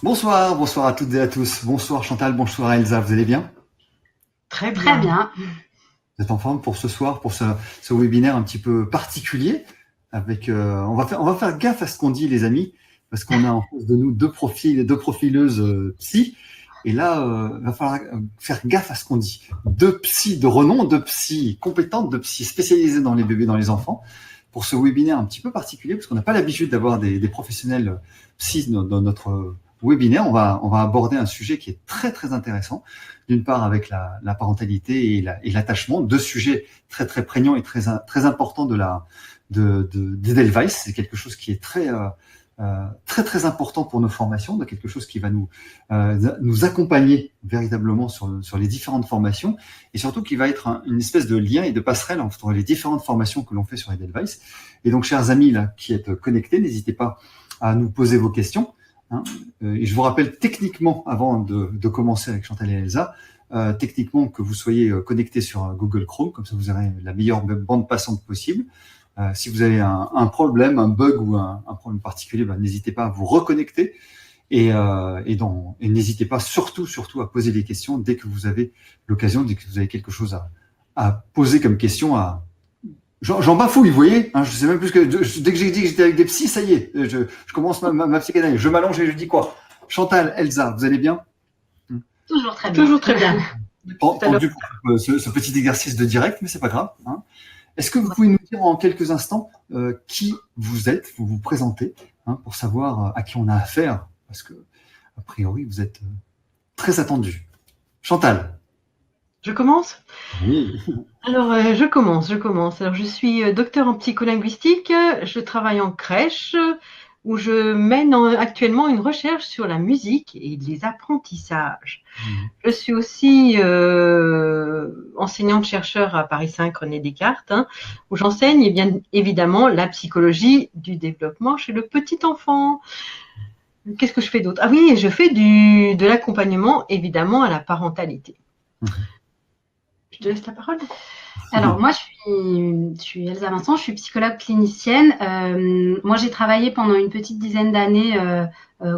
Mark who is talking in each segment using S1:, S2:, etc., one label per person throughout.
S1: Bonsoir, bonsoir à toutes et à tous. Bonsoir Chantal, bonsoir Elsa, vous allez bien?
S2: Très
S3: Très bien.
S1: Vous êtes en forme pour ce soir, pour ce webinaire un petit peu particulier avec, on va faire gaffe à ce qu'on dit les amis, parce qu'on a en face de nous deux profileuses psy. Et là, il va falloir faire gaffe à ce qu'on dit. Deux psys de renom, deux psys compétentes, deux psys spécialisées dans les bébés, dans les enfants, pour ce webinaire un petit peu particulier, parce qu'on n'a pas l'habitude d'avoir des professionnels psys dans notre webinaire. On va aborder un sujet qui est très très intéressant. D'une part avec la parentalité et l'attachement, deux sujets très très prégnants et très importants d'Edelweiss. C'est quelque chose qui est très important pour nos formations, de quelque chose qui va nous accompagner véritablement sur les différentes formations, et surtout qui va être une espèce de lien et de passerelle entre les différentes formations que l'on fait sur Edelweiss. Et donc, chers amis là qui êtes connectés, n'hésitez pas à nous poser vos questions. Et je vous rappelle techniquement, avant de commencer avec Chantal et Elsa, techniquement que vous soyez connectés sur Google Chrome, comme ça vous aurez la meilleure bande passante possible. Si vous avez un problème, un bug ou un problème particulier, n'hésitez pas à vous reconnecter et n'hésitez pas surtout à poser des questions dès que vous avez l'occasion, dès que vous avez quelque chose à poser comme question. J'en bafouille, vous voyez, je sais même plus dès que j'ai dit que j'étais avec des psys, ça y est, je commence ma psychanalyse, je m'allonge et je dis quoi? Chantal, Elsa, vous allez bien?
S3: Toujours très bien.
S2: Toujours très bien.
S1: Tendu pour ce petit exercice de direct, mais c'est pas grave. Est-ce que vous pouvez nous dire en quelques instants qui vous êtes, vous présenter, pour savoir à qui on a affaire, parce que a priori vous êtes très attendu. Chantal.
S2: Je commence ?
S1: Oui.
S2: Alors, je commence. Alors, je suis docteur en psycholinguistique. Je travaille en crèche où je mène actuellement une recherche sur la musique et les apprentissages. Je suis aussi enseignante-chercheur à Paris 5 René Descartes, où j'enseigne bien évidemment la psychologie du développement chez le petit enfant. Qu'est-ce que je fais d'autre? Ah oui, je fais de l'accompagnement évidemment à la parentalité. Je te laisse la parole.
S3: Alors, moi, je suis Elsa Vincent, je suis psychologue clinicienne. Moi, j'ai travaillé pendant une petite dizaine d'années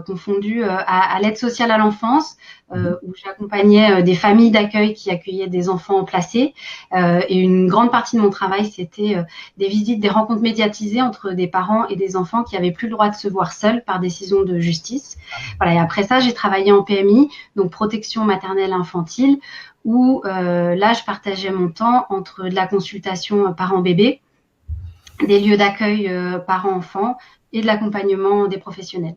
S3: confondue à l'aide sociale à l'enfance, où j'accompagnais des familles d'accueil qui accueillaient des enfants placés. Et une grande partie de mon travail, c'était des visites, des rencontres médiatisées entre des parents et des enfants qui n'avaient plus le droit de se voir seuls par décision de justice. Voilà. Et après ça, j'ai travaillé en PMI, donc protection maternelle infantile, où là, je partageais mon temps entre de la consultation parents-bébés, des lieux d'accueil parents-enfants et de l'accompagnement des professionnels.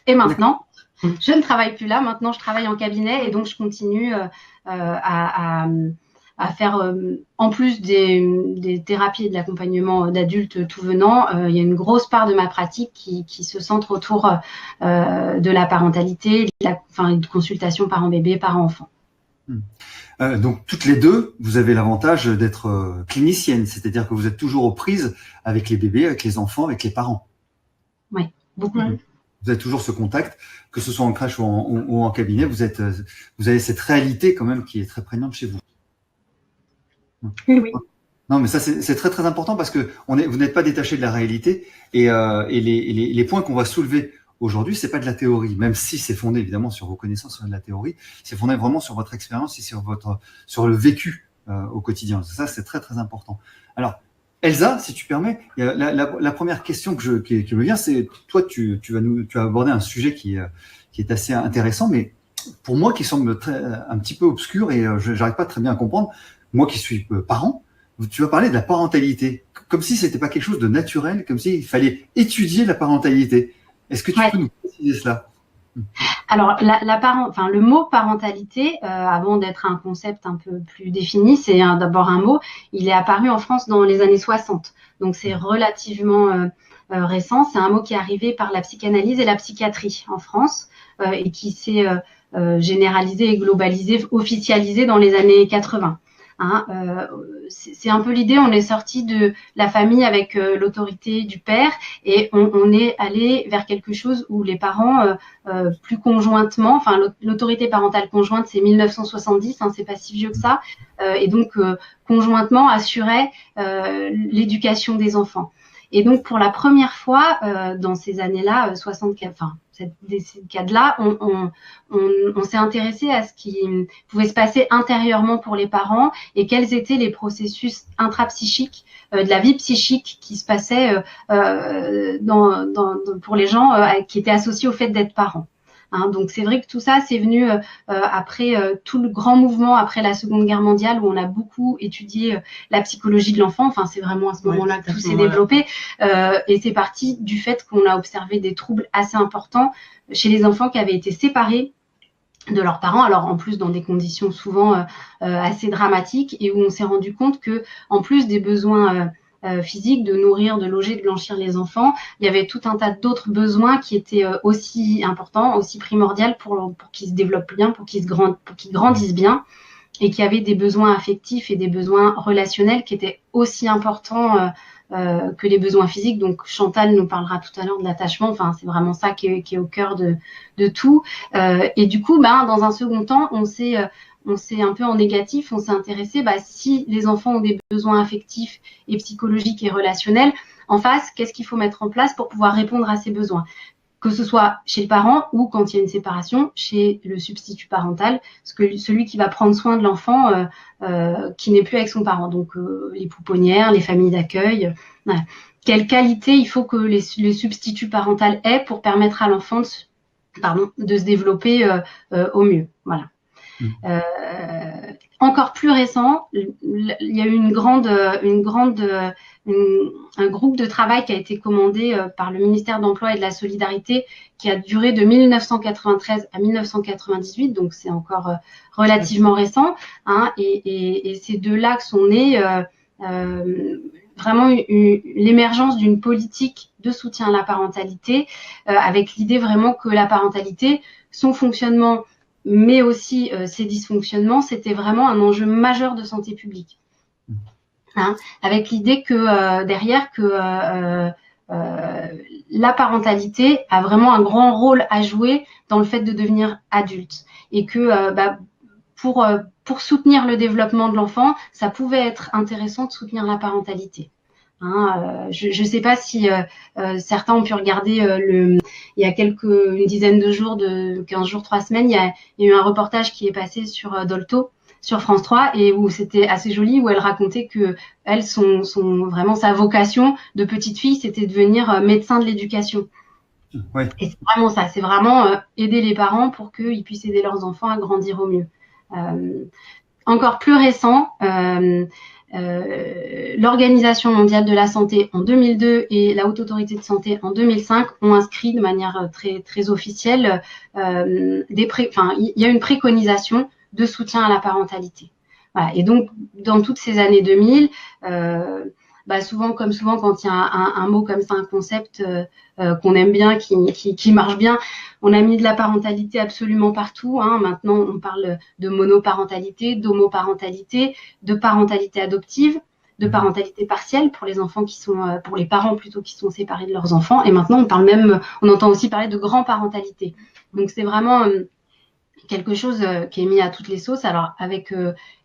S3: Et maintenant, je ne travaille plus là. Maintenant, je travaille en cabinet et donc je continue à faire, en plus des thérapies et de l'accompagnement d'adultes tout venant, il y a une grosse part de ma pratique qui se centre autour de la parentalité, de consultation parents-bébés, parents-enfants.
S1: Donc toutes les deux, vous avez l'avantage d'être clinicienne, c'est-à-dire que vous êtes toujours aux prises avec les bébés, avec les enfants, avec les parents.
S3: Oui, beaucoup.
S1: Vous avez toujours ce contact, que ce soit en crèche ou en cabinet, vous avez cette réalité quand même qui est très prégnante chez vous.
S2: Oui.
S1: Non, mais ça c'est très très important parce que vous n'êtes pas détaché de la réalité et les points qu'on va soulever aujourd'hui, c'est pas de la théorie, même si c'est fondé évidemment sur vos connaissances de la théorie, c'est fondé vraiment sur votre expérience et sur le vécu au quotidien. Ça, c'est très très important. Alors, Elsa, si tu permets, la première question qui me vient, c'est toi, tu vas aborder un sujet qui est assez intéressant, mais pour moi qui semble un petit peu obscur et j'arrive pas très bien à comprendre. Moi qui suis parent, tu vas parler de la parentalité, comme si c'était pas quelque chose de naturel, comme s'il fallait étudier la parentalité. Est-ce que tu peux nous préciser cela?
S3: Alors, le mot parentalité, avant d'être un concept un peu plus défini, c'est d'abord un mot. Il est apparu en France dans les années 60, donc c'est relativement récent. C'est un mot qui est arrivé par la psychanalyse et la psychiatrie en France et qui s'est généralisé et globalisé, officialisé dans les années 80. C'est un peu l'idée, on est sorti de la famille avec l'autorité du père et on est allé vers quelque chose où les parents plus conjointement, enfin l'autorité parentale conjointe c'est 1970, c'est pas si vieux que ça, et donc conjointement assuraient l'éducation des enfants. Et donc, pour la première fois, dans ces années-là, 64, enfin, cette décade-là, on s'est intéressé à ce qui pouvait se passer intérieurement pour les parents et quels étaient les processus intrapsychiques de la vie psychique qui se passait pour les gens qui étaient associés au fait d'être parents. Hein, donc c'est vrai que tout ça, c'est venu après tout le grand mouvement après la Seconde Guerre mondiale où on a beaucoup étudié la psychologie de l'enfant. Enfin, c'est vraiment à ce moment-là que tout s'est développé. Et c'est parti du fait qu'on a observé des troubles assez importants chez les enfants qui avaient été séparés de leurs parents, alors en plus dans des conditions souvent assez dramatiques, et où on s'est rendu compte que en plus des besoins physiques, de nourrir, de loger, de blanchir les enfants, il y avait tout un tas d'autres besoins qui étaient aussi importants, aussi primordiaux pour qu'ils se développent bien, pour qu'ils grandissent bien, et qui avaient des besoins affectifs et des besoins relationnels qui étaient aussi importants que les besoins physiques. Donc Chantal nous parlera tout à l'heure de l'attachement. Enfin, c'est vraiment ça qui est au cœur de tout. Et du coup, dans un second temps, on s'est un peu en négatif, on s'est intéressé, si les enfants ont des besoins affectifs et psychologiques et relationnels, en face, qu'est-ce qu'il faut mettre en place pour pouvoir répondre à ces besoins ? Que ce soit chez le parent ou quand il y a une séparation, chez le substitut parental, celui qui va prendre soin de l'enfant qui n'est plus avec son parent. Donc les pouponnières, les familles d'accueil. Voilà. Quelle qualité il faut que les substituts parentaux aient pour permettre à l'enfant de se développer au mieux. Voilà. Encore plus récent, il y a eu un groupe de travail qui a été commandé par le ministère d'Emploi et de la Solidarité qui a duré de 1993 à 1998, donc c'est encore relativement récent. Hein, et c'est de là que sont nées vraiment l'émergence d'une politique de soutien à la parentalité, avec l'idée vraiment que la parentalité, son fonctionnement, mais aussi ces dysfonctionnements, c'était vraiment un enjeu majeur de santé publique. Hein, avec l'idée que derrière que la parentalité a vraiment un grand rôle à jouer dans le fait de devenir adulte et que pour soutenir le développement de l'enfant, ça pouvait être intéressant de soutenir la parentalité. Hein, je ne sais pas si certains ont pu regarder il y a une dizaine de jours, 15 jours, 3 semaines, il y a eu un reportage qui est passé sur Dolto, sur France 3, et où c'était assez joli, où elle racontait que elle, vraiment sa vocation de petite fille, c'était de devenir médecin de l'éducation. Ouais. Et c'est vraiment ça, c'est vraiment aider les parents pour qu'ils puissent aider leurs enfants à grandir au mieux. Encore plus récent, l'Organisation mondiale de la santé en 2002 et la Haute autorité de santé en 2005 ont inscrit de manière très, très officielle il y a une préconisation de soutien à la parentalité. Voilà. Et donc, dans toutes ces années 2000, souvent quand il y a un mot comme ça, un concept qu'on aime bien, qui marche bien, on a mis de la parentalité absolument partout. Hein. Maintenant, on parle de monoparentalité, d'homoparentalité, de parentalité adoptive, de parentalité partielle pour les enfants pour les parents plutôt qui sont séparés de leurs enfants. Et maintenant, on entend aussi parler de grand-parentalité. Donc, c'est vraiment quelque chose qui est mis à toutes les sauces, alors avec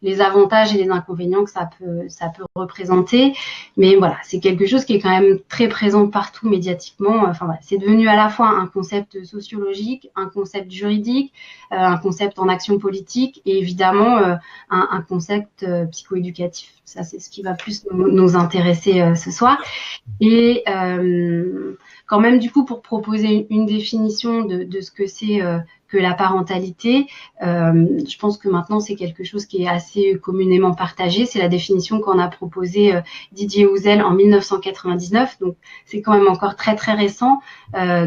S3: les avantages et les inconvénients que ça peut représenter, mais voilà, c'est quelque chose qui est quand même très présent partout médiatiquement. Enfin voilà, c'est devenu à la fois un concept sociologique, un concept juridique, un concept en action politique et évidemment un concept psychoéducatif. Ça, c'est ce qui va plus nous intéresser ce soir. Et quand même, du coup, pour proposer une définition de ce que c'est que la parentalité, je pense que maintenant, c'est quelque chose qui est assez communément partagé. C'est la définition qu'en a proposée Didier Houzel en 1999. Donc, c'est quand même encore très, très récent,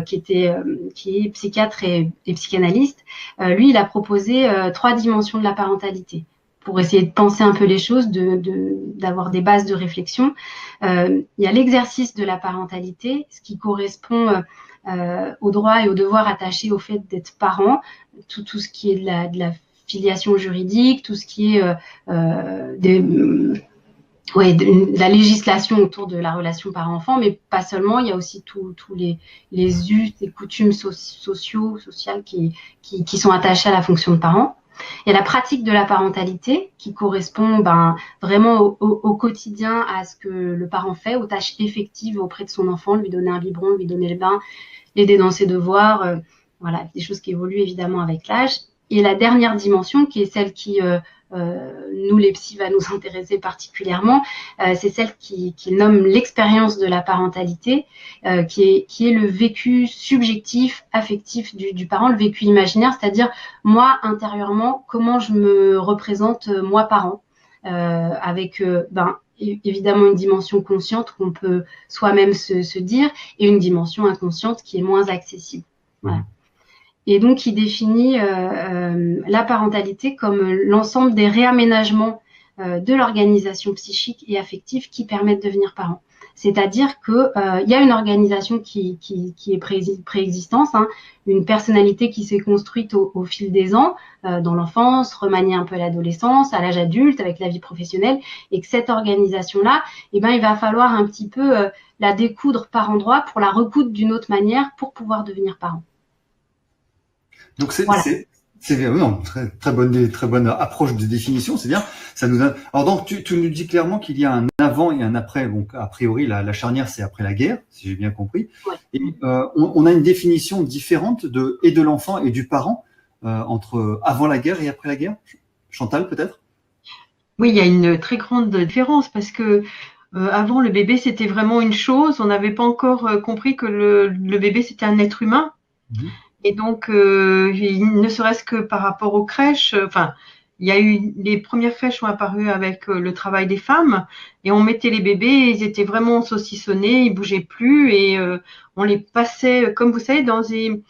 S3: qui est psychiatre et psychanalyste. Lui, il a proposé 3 dimensions de la parentalité pour essayer de penser un peu les choses, d'avoir des bases de réflexion. Il y a l'exercice de la parentalité, ce qui correspond aux droits et aux devoirs attachés au fait d'être parent, tout ce qui est de la filiation juridique, tout ce qui est de la législation autour de la relation parent-enfant, mais pas seulement, il y a aussi tous les us et coutumes sociales qui sont attachés à la fonction de parent. Il y a la pratique de la parentalité qui correspond vraiment au quotidien, à ce que le parent fait, aux tâches effectives auprès de son enfant, lui donner un biberon, lui donner le bain, l'aider dans ses devoirs, voilà, des choses qui évoluent évidemment avec l'âge. Et la dernière dimension, qui est celle qui, nous les psys, va nous intéresser particulièrement, c'est celle qui nomme l'expérience de la parentalité, qui est le vécu subjectif, affectif du parent, le vécu imaginaire, c'est-à-dire moi, intérieurement, comment je me représente, moi, parent, avec évidemment une dimension consciente qu'on peut soi-même se dire, et une dimension inconsciente qui est moins accessible. Voilà. Et donc, il définit la parentalité comme l'ensemble des réaménagements de l'organisation psychique et affective qui permettent de devenir parent. C'est-à-dire qu'il y a une organisation qui est préexistante, hein, une personnalité qui s'est construite au fil des ans, dans l'enfance, remaniée un peu à l'adolescence, à l'âge adulte, avec la vie professionnelle, et que cette organisation-là, il va falloir un petit peu la découdre par endroits pour la recoudre d'une autre manière pour pouvoir devenir parent.
S1: Donc non, très bonne approche de définition, c'est bien. Ça nous a... Alors donc tu nous dis clairement qu'il y a un avant et un après. Donc a priori la charnière c'est après la guerre, si j'ai bien compris.
S3: Ouais.
S1: Et on a une définition différente de l'enfant et du parent entre avant la guerre et après la guerre. Chantal peut-être?
S2: Oui, il y a une très grande différence parce que avant le bébé c'était vraiment une chose. On n'avait pas encore compris que le bébé c'était un être humain. Et donc, ne serait-ce que par rapport aux crèches, il y a eu les premières crèches ont apparu avec le travail des femmes et on mettait les bébés, ils étaient vraiment saucissonnés, ils bougeaient plus et on les passait, comme vous savez, dans des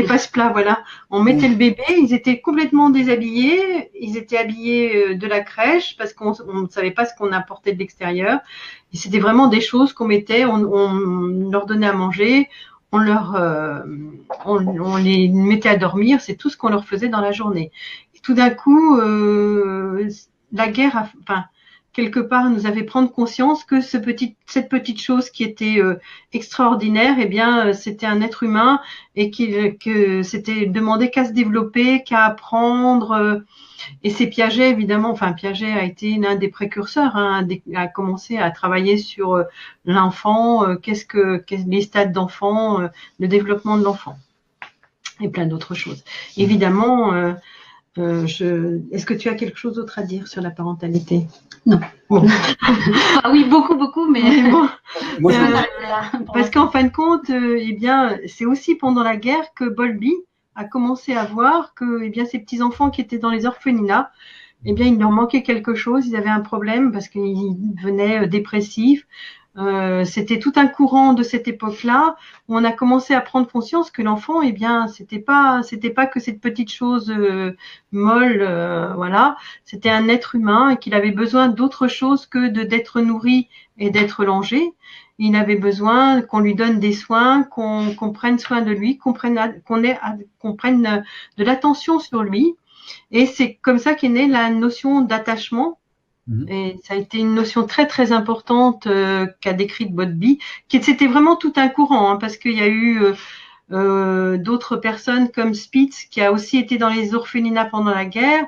S2: passe-plats, voilà. On mettait le bébé, ils étaient complètement déshabillés, ils étaient habillés de la crèche parce qu'on ne savait pas ce qu'on apportait de l'extérieur. Et c'était vraiment des choses qu'on mettait, on leur donnait à manger, on les mettait à dormir, c'est tout ce qu'on leur faisait dans la journée. Et tout d'un coup, la guerre quelque part nous avait prendre conscience que cette petite chose qui était extraordinaire, eh bien, c'était un être humain et que c'était demandé qu'à se développer, qu'à apprendre. Et c'est Piaget, évidemment, Piaget a été l'un des précurseurs, hein, a commencé à travailler sur l'enfant, les stades d'enfant, le développement de l'enfant et plein d'autres choses. Évidemment, est-ce que tu as quelque chose d'autre à dire sur la parentalité?
S3: Non.
S2: Bon.
S3: Oui, beaucoup, mais
S2: bon.
S1: Moi,
S2: parce qu'en fin de compte, c'est aussi pendant la guerre que Bowlby a commencé à voir que, ces petits enfants qui étaient dans les orphelinats, il leur manquait quelque chose, ils avaient un problème parce qu'ils devenaient dépressifs. C'était tout un courant de cette époque-là où on a commencé à prendre conscience que l'enfant, c'était pas que cette petite chose molle, voilà. C'était un être humain et qu'il avait besoin d'autre chose que d'être nourri et d'être longé. Il avait besoin qu'on lui donne des soins, qu'on prenne soin de lui, qu'on prenne de l'attention sur lui. Et c'est comme ça qu'est née la notion d'attachement. Et ça a été une notion très très importante qu'a décrite Bowlby, c'était vraiment tout un courant, hein, parce qu'il y a eu d'autres personnes comme Spitz qui a aussi été dans les orphelinats pendant la guerre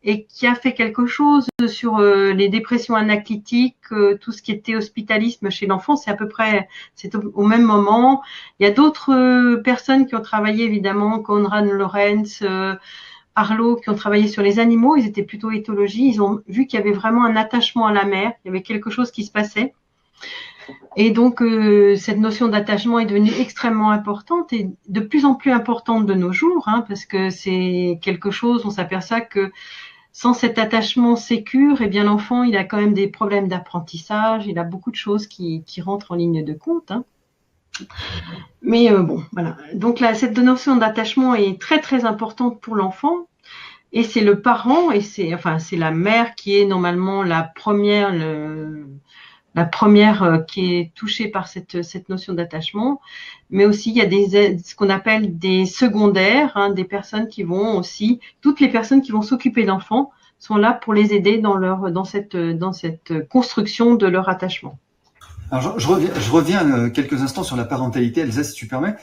S2: et qui a fait quelque chose sur les dépressions anaclitiques, tout ce qui était hospitalisme chez l'enfant, c'est au même moment. Il y a d'autres personnes qui ont travaillé évidemment, Konrad Lorenz, Arlo, qui ont travaillé sur les animaux, ils étaient plutôt éthologie, ils ont vu qu'il y avait vraiment un attachement à la mère, il y avait quelque chose qui se passait. Et donc, cette notion d'attachement est devenue extrêmement importante et de plus en plus importante de nos jours, hein, parce que c'est quelque chose, on s'aperçoit que sans cet attachement sécure, l'enfant, il a quand même des problèmes d'apprentissage, il a beaucoup de choses qui rentrent en ligne de compte, hein. Mais voilà. Donc là, cette notion d'attachement est très très importante pour l'enfant, et c'est le parent et c'est la mère qui est normalement la première qui est touchée par cette notion d'attachement. Mais aussi il y a ce qu'on appelle des secondaires, hein, des personnes qui vont aussi, toutes les personnes qui vont s'occuper de l'enfant sont là pour les aider dans cette construction de leur attachement.
S1: Alors je reviens quelques instants sur la parentalité, Elsa, si tu permets.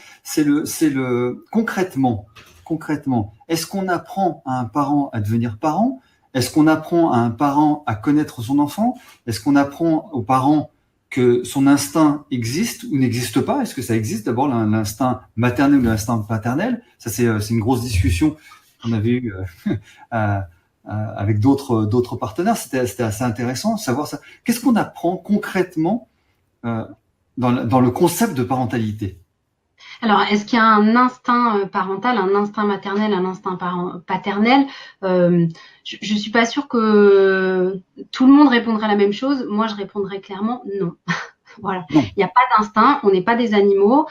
S1: Concrètement, concrètement, est-ce qu'on apprend à un parent à devenir parent? Est-ce qu'on apprend à un parent à connaître son enfant? Est-ce qu'on apprend aux parents que son instinct existe ou n'existe pas? Est-ce que ça existe d'abord l'instinct maternel ou l'instinct paternel? Ça, c'est une grosse discussion qu'on avait eue avec d'autres partenaires. C'était assez intéressant de savoir ça. Qu'est-ce qu'on apprend concrètement dans le concept de parentalité?
S3: Alors, est-ce qu'il y a un instinct parental, un instinct maternel, un instinct paternel? Je ne suis pas sûre que tout le monde répondrait la même chose. Moi, je répondrais clairement non. Voilà. Il n'y a pas d'instinct, on n'est pas des animaux.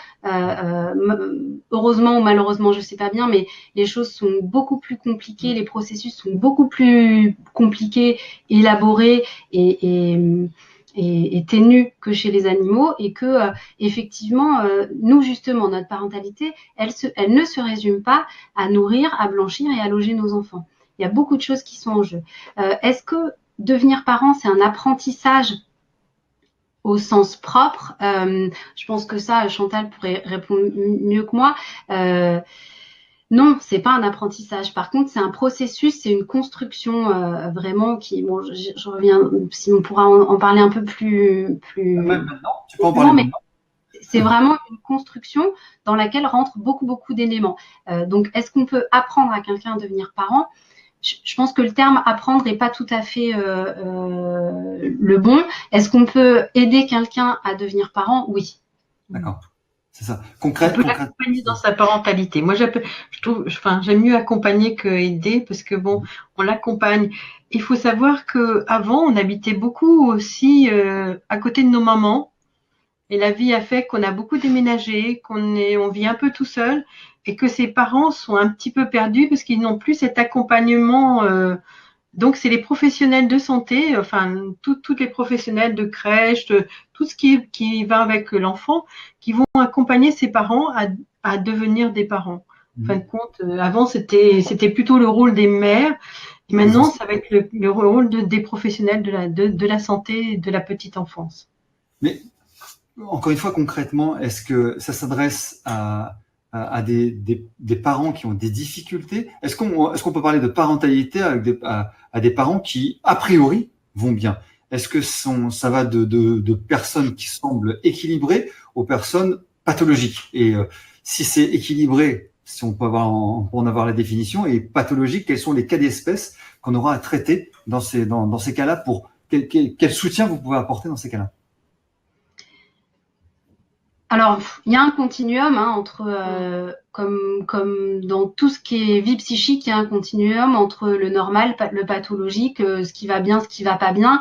S3: Heureusement ou malheureusement, je ne sais pas bien, mais les choses sont beaucoup plus compliquées, les processus sont beaucoup plus compliqués, élaborés et ténue que chez les animaux, et que effectivement nous justement notre parentalité elle ne se résume pas à nourrir, à blanchir et à loger nos enfants. Il y a beaucoup de choses qui sont en jeu. Est-ce que devenir parent c'est un apprentissage au sens propre? Je pense que ça Chantal pourrait répondre mieux que moi. Non, c'est pas un apprentissage. Par contre, c'est un processus, c'est une construction vraiment qui. Bon, je reviens si on pourra en parler un peu plus.
S1: Même maintenant, tu peux en parler maintenant.
S3: C'est vraiment une construction dans laquelle rentrent beaucoup d'éléments. Donc, est-ce qu'on peut apprendre à quelqu'un à devenir parent? Je pense que le terme apprendre n'est pas tout à fait le bon. Est-ce qu'on peut aider quelqu'un à devenir parent? Oui.
S1: D'accord. C'est ça.
S2: On peut l'accompagner dans sa parentalité. Moi, j'aime mieux accompagner que aider parce que bon, on l'accompagne. Il faut savoir que avant, on habitait beaucoup aussi à côté de nos mamans, et la vie a fait qu'on a beaucoup déménagé, on vit un peu tout seul, et que ses parents sont un petit peu perdus parce qu'ils n'ont plus cet accompagnement. Donc, c'est les professionnels de santé, enfin, toutes les professionnels de crèche, tout ce qui va avec l'enfant, qui vont accompagner ses parents à devenir des parents. En fin de compte, avant, c'était plutôt le rôle des mères. Et maintenant, ça va être le rôle des professionnels de la santé de la petite enfance.
S1: Mais, encore une fois, concrètement, est-ce que ça s'adresse à des parents qui ont des difficultés? Est-ce qu'on peut parler de parentalité à des parents qui, a priori, vont bien? Est-ce que ça va de personnes qui semblent équilibrées aux personnes pathologiques? Et si c'est équilibré, si on peut en avoir la définition, et pathologique, quels sont les cas d'espèce qu'on aura à traiter dans ces cas-là? Quel soutien vous pouvez apporter dans ces cas-là?
S3: Alors, il y a un continuum entre, comme dans tout ce qui est vie psychique, il y a un continuum entre le normal, le pathologique, ce qui va bien, ce qui va pas bien.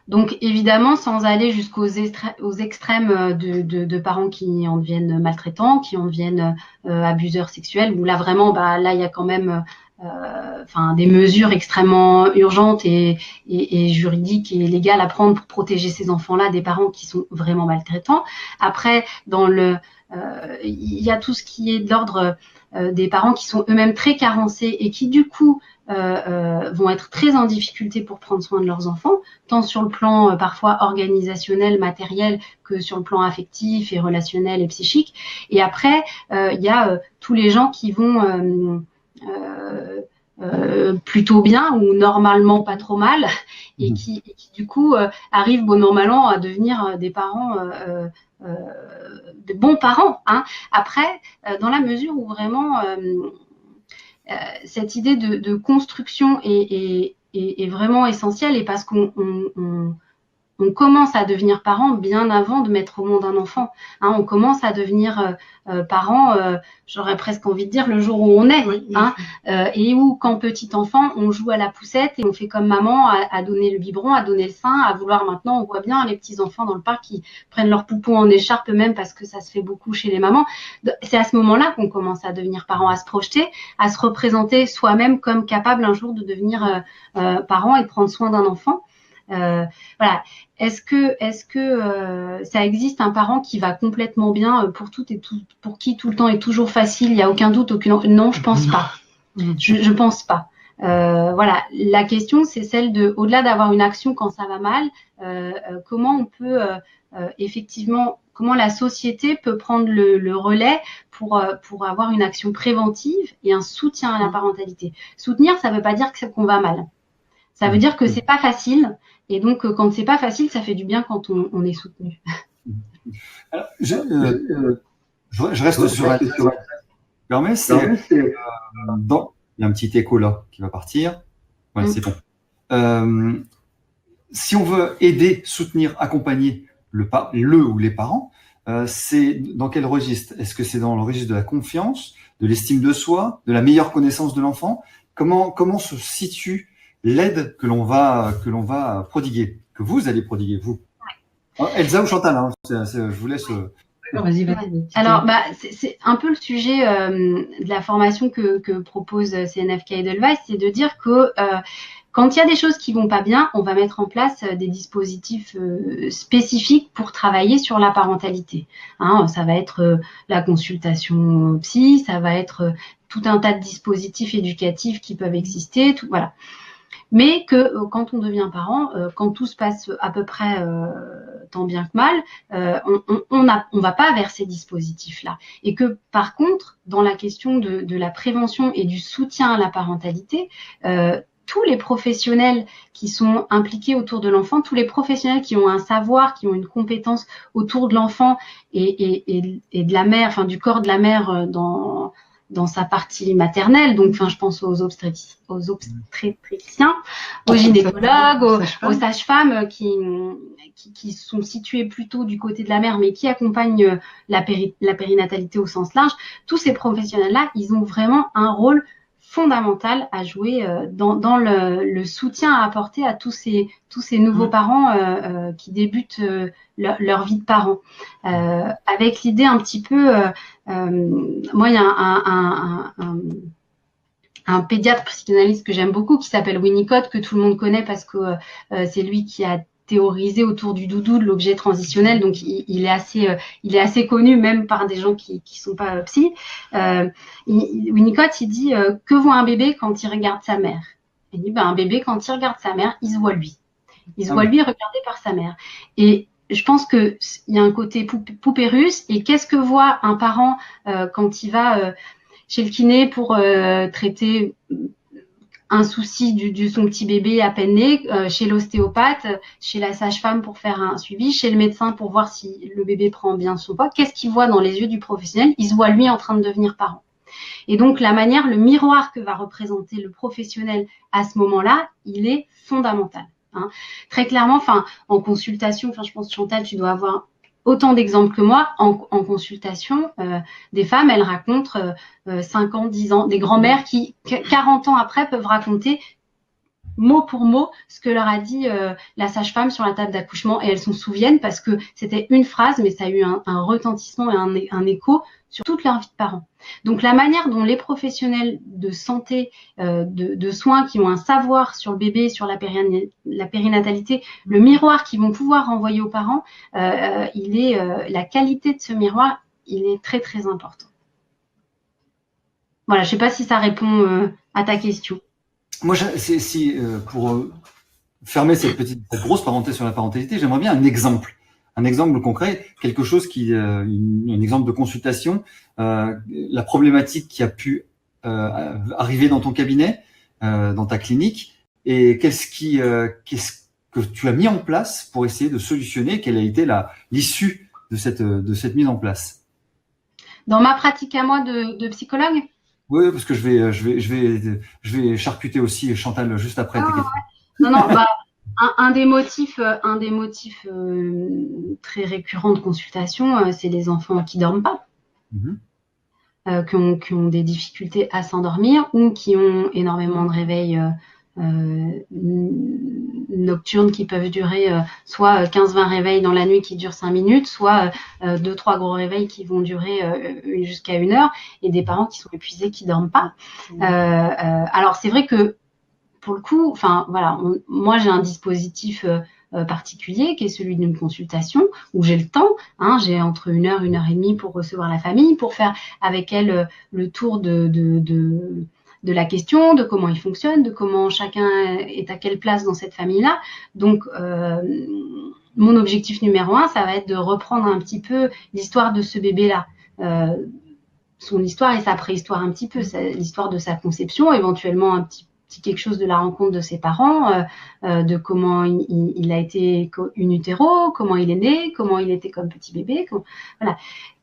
S3: Donc, évidemment, sans aller jusqu'aux extrêmes de parents qui en deviennent maltraitants, qui en deviennent abuseurs sexuels, où là, vraiment, là, il y a quand même des mesures extrêmement urgentes et juridiques et légales à prendre pour protéger ces enfants-là des parents qui sont vraiment maltraitants. Après, il y a tout ce qui est de l'ordre des parents qui sont eux-mêmes très carencés et qui, du coup, vont être très en difficulté pour prendre soin de leurs enfants, tant sur le plan parfois organisationnel, matériel, que sur le plan affectif et relationnel et psychique. Et après, il y a tous les gens qui vont plutôt bien ou normalement pas trop mal et qui du coup arrivent bon an mal an à devenir des parents de bons parents. Après, dans la mesure où vraiment cette idée de construction est vraiment essentielle, et parce qu'on commence à devenir parent bien avant de mettre au monde un enfant. On commence à devenir parent, j'aurais presque envie de dire, le jour où on est. Oui. Et où, quand petit enfant, on joue à la poussette et on fait comme maman à donner le biberon, à donner le sein, à vouloir maintenant, on voit bien les petits enfants dans le parc qui prennent leur poupon en écharpe même parce que ça se fait beaucoup chez les mamans. C'est à ce moment-là qu'on commence à devenir parent, à se projeter, à se représenter soi-même comme capable un jour de devenir parent et de prendre soin d'un enfant. Voilà. Est-ce que ça existe un parent qui va complètement bien pour tout et tout, pour qui tout le temps est toujours facile, il n'y a aucun doute, non, je pense pas. Je pense pas. Voilà. La question, c'est celle de, au-delà d'avoir une action quand ça va mal, comment on peut effectivement, comment la société peut prendre le relais pour avoir une action préventive et un soutien à la parentalité. Soutenir, ça ne veut pas dire qu'on va mal. Ça veut dire que c'est pas facile. Et donc, quand c'est pas facile, ça fait du bien quand on est soutenu.
S1: Alors, je reste sur un permet, il y a un petit écho là qui va partir. Ouais, c'est bon. Si on veut aider, soutenir, accompagner le ou les parents, c'est dans quel registre? Est-ce que c'est dans le registre de la confiance, de l'estime de soi, de la meilleure connaissance de l'enfant? Comment se situe l'aide que l'on va prodiguer, que vous allez prodiguer, vous? Elsa ou Chantal, hein, je vous laisse.
S2: Vas-y.
S3: Alors, c'est un peu le sujet de la formation que propose CNFK Edelweiss, c'est de dire que quand il y a des choses qui vont pas bien, on va mettre en place des dispositifs spécifiques pour travailler sur la parentalité. Hein, ça va être la consultation psy, ça va être tout un tas de dispositifs éducatifs qui peuvent exister, voilà. Mais que quand on devient parent, quand tout se passe à peu près tant bien que mal, on va pas vers ces dispositifs-là. Et que par contre, dans la question de la prévention et du soutien à la parentalité, tous les professionnels qui sont impliqués autour de l'enfant, tous les professionnels qui ont un savoir, qui ont une compétence autour de l'enfant et de la mère, enfin du corps de la mère dans sa partie maternelle, donc je pense aux obstétriciens, aux gynécologues, aux sages-femmes qui sont situés plutôt du côté de la mère, mais qui accompagnent la périnatalité au sens large. Tous ces professionnels-là, ils ont vraiment un rôle fondamental à jouer dans le soutien à apporter à tous ces nouveaux parents qui débutent leur vie de parents. Avec l'idée un petit peu, moi il y a un pédiatre psychanalyste que j'aime beaucoup qui s'appelle Winnicott, que tout le monde connaît parce que c'est lui qui a théorisé autour du doudou, de l'objet transitionnel, donc il est assez connu même par des gens qui sont pas psy. Winnicott, il dit que voit un bébé quand il regarde sa mère? Il dit un bébé quand il regarde sa mère, il se voit lui. Il se voit lui regardé par sa mère. Et je pense qu'il y a un côté poupée russe. Et qu'est-ce que voit un parent quand il va chez le kiné pour traiter un souci de son petit bébé à peine né, chez l'ostéopathe, chez la sage-femme pour faire un suivi, chez le médecin pour voir si le bébé prend bien son poids? Qu'est-ce qu'il voit dans les yeux du professionnel? Il se voit lui en train de devenir parent. Et donc le miroir que va représenter le professionnel à ce moment-là, il est fondamental. Hein. Très clairement, en consultation, je pense Chantal, tu dois avoir autant d'exemples que moi en consultation, des femmes, elles racontent 5 ans, 10 ans, des grands-mères qui, 40 ans après, peuvent raconter mot pour mot ce que leur a dit la sage-femme sur la table d'accouchement, et elles s'en souviennent parce que c'était une phrase, mais ça a eu un retentissement et un écho sur toute leur vie de parents. Donc la manière dont les professionnels de santé, de soins qui ont un savoir sur le bébé, sur la périnatalité, le miroir qu'ils vont pouvoir renvoyer aux parents, la qualité de ce miroir, il est très très important. Voilà, je ne sais pas si ça répond à ta question.
S1: Moi, pour fermer cette grosse parenthèse sur la parentalité, j'aimerais bien un exemple concret, quelque chose un exemple de consultation, la problématique qui a pu arriver dans ton cabinet, dans ta clinique, et qu'est-ce que tu as mis en place pour essayer de solutionner, quelle a été l'issue de cette mise en place? Dans ma pratique à moi de psychologue? Oui, parce que je vais charcuter aussi Chantal juste après.
S3: Non, un des motifs très récurrents de consultation, c'est les enfants qui dorment pas, qui ont des difficultés à s'endormir ou qui ont énormément de réveils nocturnes qui peuvent durer soit 15-20 réveils dans la nuit qui durent 5 minutes, soit 2-3 gros réveils qui vont durer jusqu'à 1 heure, et des parents qui sont épuisés, qui dorment pas. Alors c'est vrai que pour le coup, moi j'ai un dispositif particulier qui est celui d'une consultation où j'ai le temps, j'ai entre 1 heure, 1 heure et demie pour recevoir la famille, pour faire avec elle le tour de la question, de comment il fonctionne, de comment chacun est à quelle place dans cette famille-là. Donc, mon objectif numéro 1, ça va être de reprendre un petit peu l'histoire de ce bébé-là. son histoire et sa préhistoire un petit peu, l'histoire de sa conception, éventuellement un petit quelque chose de la rencontre de ses parents, de comment il a été in utero, comment il est né, comment il était comme petit bébé. Voilà.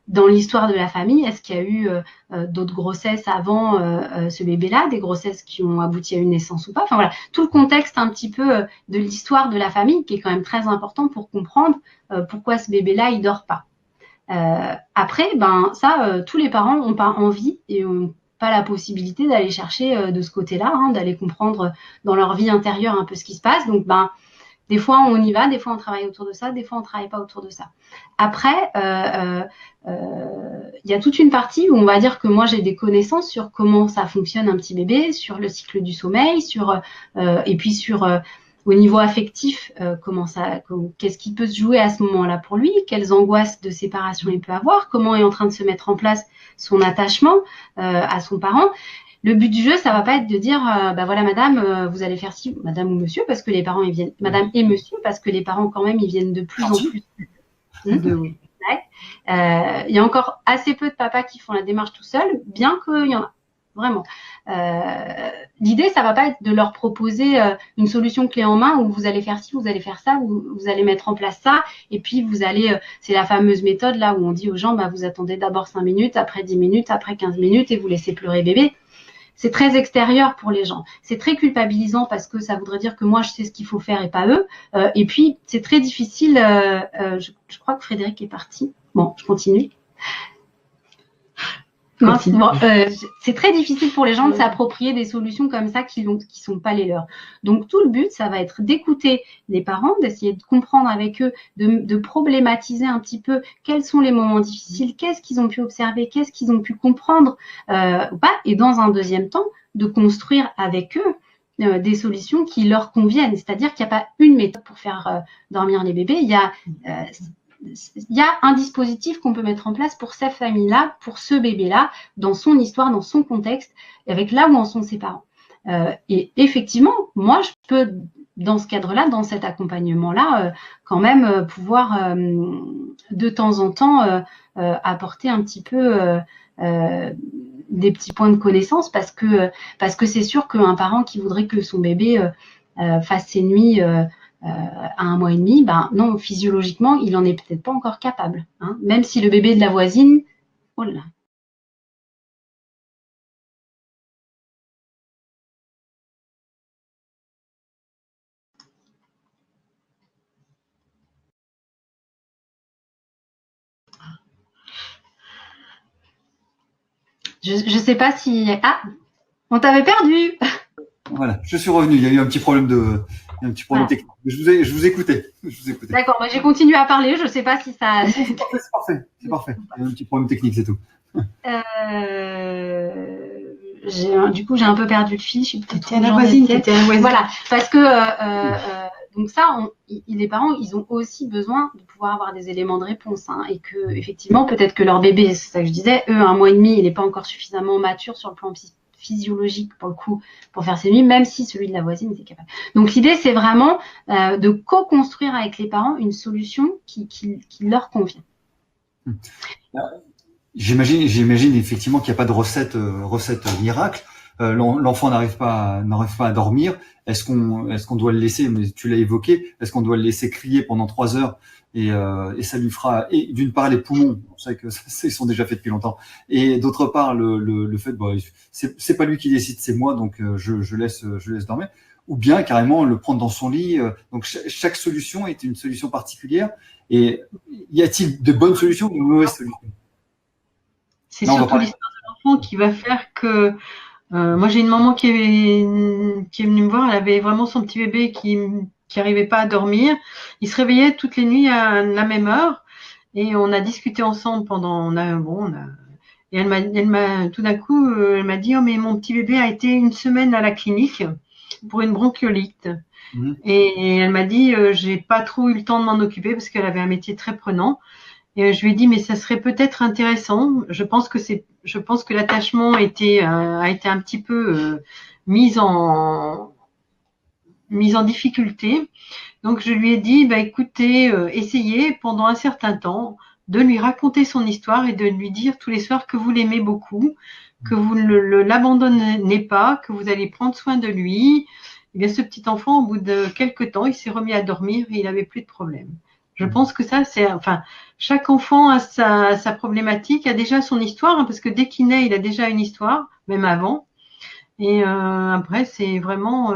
S3: Dans l'histoire de la famille, est-ce qu'il y a eu d'autres grossesses avant ce bébé-là, des grossesses qui ont abouti à une naissance ou pas? Enfin voilà, tout le contexte un petit peu de l'histoire de la famille qui est quand même très important pour comprendre pourquoi ce bébé-là il dort pas. Après, tous les parents n'ont pas envie et ont pas la possibilité d'aller chercher de ce côté-là, d'aller comprendre dans leur vie intérieure un peu ce qui se passe. Donc, des fois, on y va, des fois, on travaille autour de ça, des fois, on ne travaille pas autour de ça. Après, y a toute une partie où on va dire que moi, j'ai des connaissances sur comment ça fonctionne un petit bébé, sur le cycle du sommeil, et puis sur au niveau affectif, qu'est-ce qui peut se jouer à ce moment-là pour lui, quelles angoisses de séparation il peut avoir, comment est en train de se mettre en place son attachement à son parent. Le but du jeu, ça va pas être de dire, voilà, madame, vous allez faire ci, madame ou monsieur, parce que les parents, ils viennent, madame et monsieur, parce que les parents, quand même, ils viennent de plus en plus. Oui. Il y a encore assez peu de papas qui font la démarche tout seuls, bien qu'il y en a. Vraiment. L'idée, ça va pas être de leur proposer une solution clé en main où vous allez faire ci, vous allez faire ça, vous allez mettre en place ça, et puis vous allez, c'est la fameuse méthode là où on dit aux gens, vous attendez d'abord 5 minutes, après 10 minutes, après 15 minutes, et vous laissez pleurer bébé. C'est très extérieur pour les gens. C'est très culpabilisant parce que ça voudrait dire que moi, je sais ce qu'il faut faire et pas eux. Et puis, c'est très difficile. Je crois que Frédéric est parti. Bon, je continue. C'est très difficile pour les gens de s'approprier des solutions comme ça qui sont pas les leurs. Donc, tout le but, ça va être d'écouter les parents, d'essayer de comprendre avec eux, de problématiser un petit peu quels sont les moments difficiles, qu'est-ce qu'ils ont pu observer, qu'est-ce qu'ils ont pu comprendre ou pas. Et dans un deuxième temps, de construire avec eux des solutions qui leur conviennent. C'est-à-dire qu'il n'y a pas une méthode pour faire dormir les bébés. Il y a un dispositif qu'on peut mettre en place pour cette famille-là, pour ce bébé-là, dans son histoire, dans son contexte, avec là où en sont ses parents. Et effectivement, moi, je peux, dans ce cadre-là, dans cet accompagnement-là, quand même pouvoir de temps en temps apporter un petit peu des petits points de connaissance parce que c'est sûr qu'un parent qui voudrait que son bébé fasse ses nuits à 1 mois et demi, non, physiologiquement, il n'en est peut-être pas encore capable. Même si le bébé de la voisine, oh là. Je ne sais pas si... Ah, on t'avait perdu.
S1: Voilà, je suis revenu. Il y a eu un petit problème technique. Je vous écoutais.
S3: D'accord, moi j'ai continué à parler. Je ne sais pas si ça.
S1: C'est parfait. Il y a un petit problème technique, c'est tout.
S3: Du coup, j'ai un peu perdu le fil. Je suis
S2: peut-être à la voisine.
S3: Voilà, parce que donc ça, les parents, ils ont aussi besoin de pouvoir avoir des éléments de réponse, et que effectivement, peut-être que leur bébé, c'est ça que je disais, eux, 1 mois et demi, il n'est pas encore suffisamment mature sur le plan physiologique pour le coup pour faire ses nuits, même si celui de la voisine était capable. Donc l'idée, c'est vraiment de co-construire avec les parents une solution qui leur convient.
S1: J'imagine effectivement qu'il n'y a pas de recette miracle. L'enfant n'arrive pas à dormir. Est-ce qu'on doit le laisser, mais tu l'as évoqué, est-ce qu'on doit le laisser crier pendant 3 heures et ça lui fera, et d'une part les poumons, on sait que ils sont déjà faits depuis longtemps, et d'autre part le fait, c'est pas lui qui décide, c'est moi, donc je laisse dormir, ou bien carrément le prendre dans son lit. Donc chaque solution est une solution particulière. Et y a-t-il de bonnes solutions ou de mauvaises solutions?
S2: C'est surtout l'histoire de l'enfant qui va faire que moi j'ai une maman qui est venue me voir, elle avait vraiment son petit bébé qui arrivait pas à dormir. Il se réveillait toutes les nuits à la même heure et on a discuté ensemble et elle m'a tout d'un coup elle m'a dit, oh mais mon petit bébé a été 1 semaine à la clinique pour une bronchiolite. Et elle m'a dit j'ai pas trop eu le temps de m'en occuper parce qu'elle avait un métier très prenant. Et je lui ai dit, mais ça serait peut-être intéressant. Je pense que l'attachement a été un petit peu mis en difficulté. Donc je lui ai dit, écoutez, essayez pendant un certain temps de lui raconter son histoire et de lui dire tous les soirs que vous l'aimez beaucoup, que vous ne l'abandonnez pas, que vous allez prendre soin de lui. Eh bien, ce petit enfant, au bout de quelques temps, il s'est remis à dormir et il n'avait plus de problème. Je pense que ça, chaque enfant a sa problématique, a déjà son histoire, hein, parce que dès qu'il naît, il a déjà une histoire, même avant. Et après, c'est vraiment.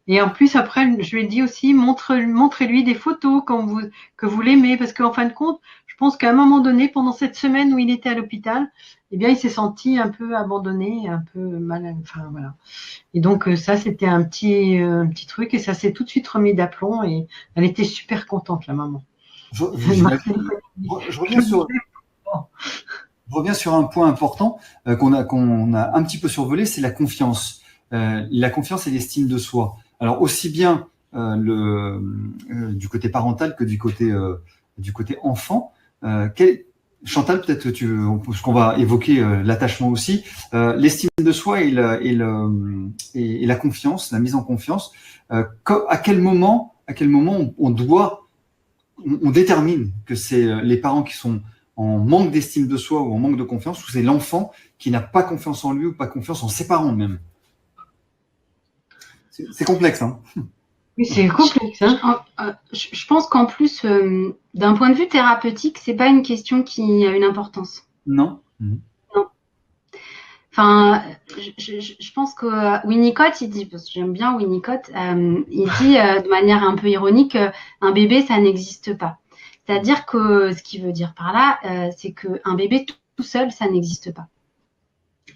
S2: Et en plus, après, je lui ai dit aussi, montrez-lui des photos que vous l'aimez, parce qu'en fin de compte, je pense qu'à un moment donné, pendant cette semaine où il était à l'hôpital, eh bien, il s'est senti un peu abandonné, un peu mal. Enfin, voilà. Et donc, ça, c'était un petit truc, et ça s'est tout de suite remis d'aplomb, et elle était super contente, la maman.
S1: Je, je reviens sur un point important qu'on a un petit peu survolé, c'est la confiance. La confiance et l'estime de soi. Alors aussi bien du côté parental que du côté enfant. Chantal, peut-être parce qu'on va évoquer l'attachement aussi, l'estime de soi et la confiance, la mise en confiance. À quel moment on détermine que c'est les parents qui sont en manque d'estime de soi ou en manque de confiance, ou c'est l'enfant qui n'a pas confiance en lui ou pas confiance en ses parents même. C'est complexe, hein.
S2: Oui, c'est complexe, hein.
S3: Je pense qu'en plus, d'un point de vue thérapeutique, c'est pas une question qui a une importance.
S1: Non.
S3: Non. Enfin, je pense que Winnicott, il dit, parce que j'aime bien Winnicott, il dit de manière un peu ironique, un bébé, ça n'existe pas. C'est-à-dire que ce qu'il veut dire par là, c'est qu'un bébé tout seul, ça n'existe pas.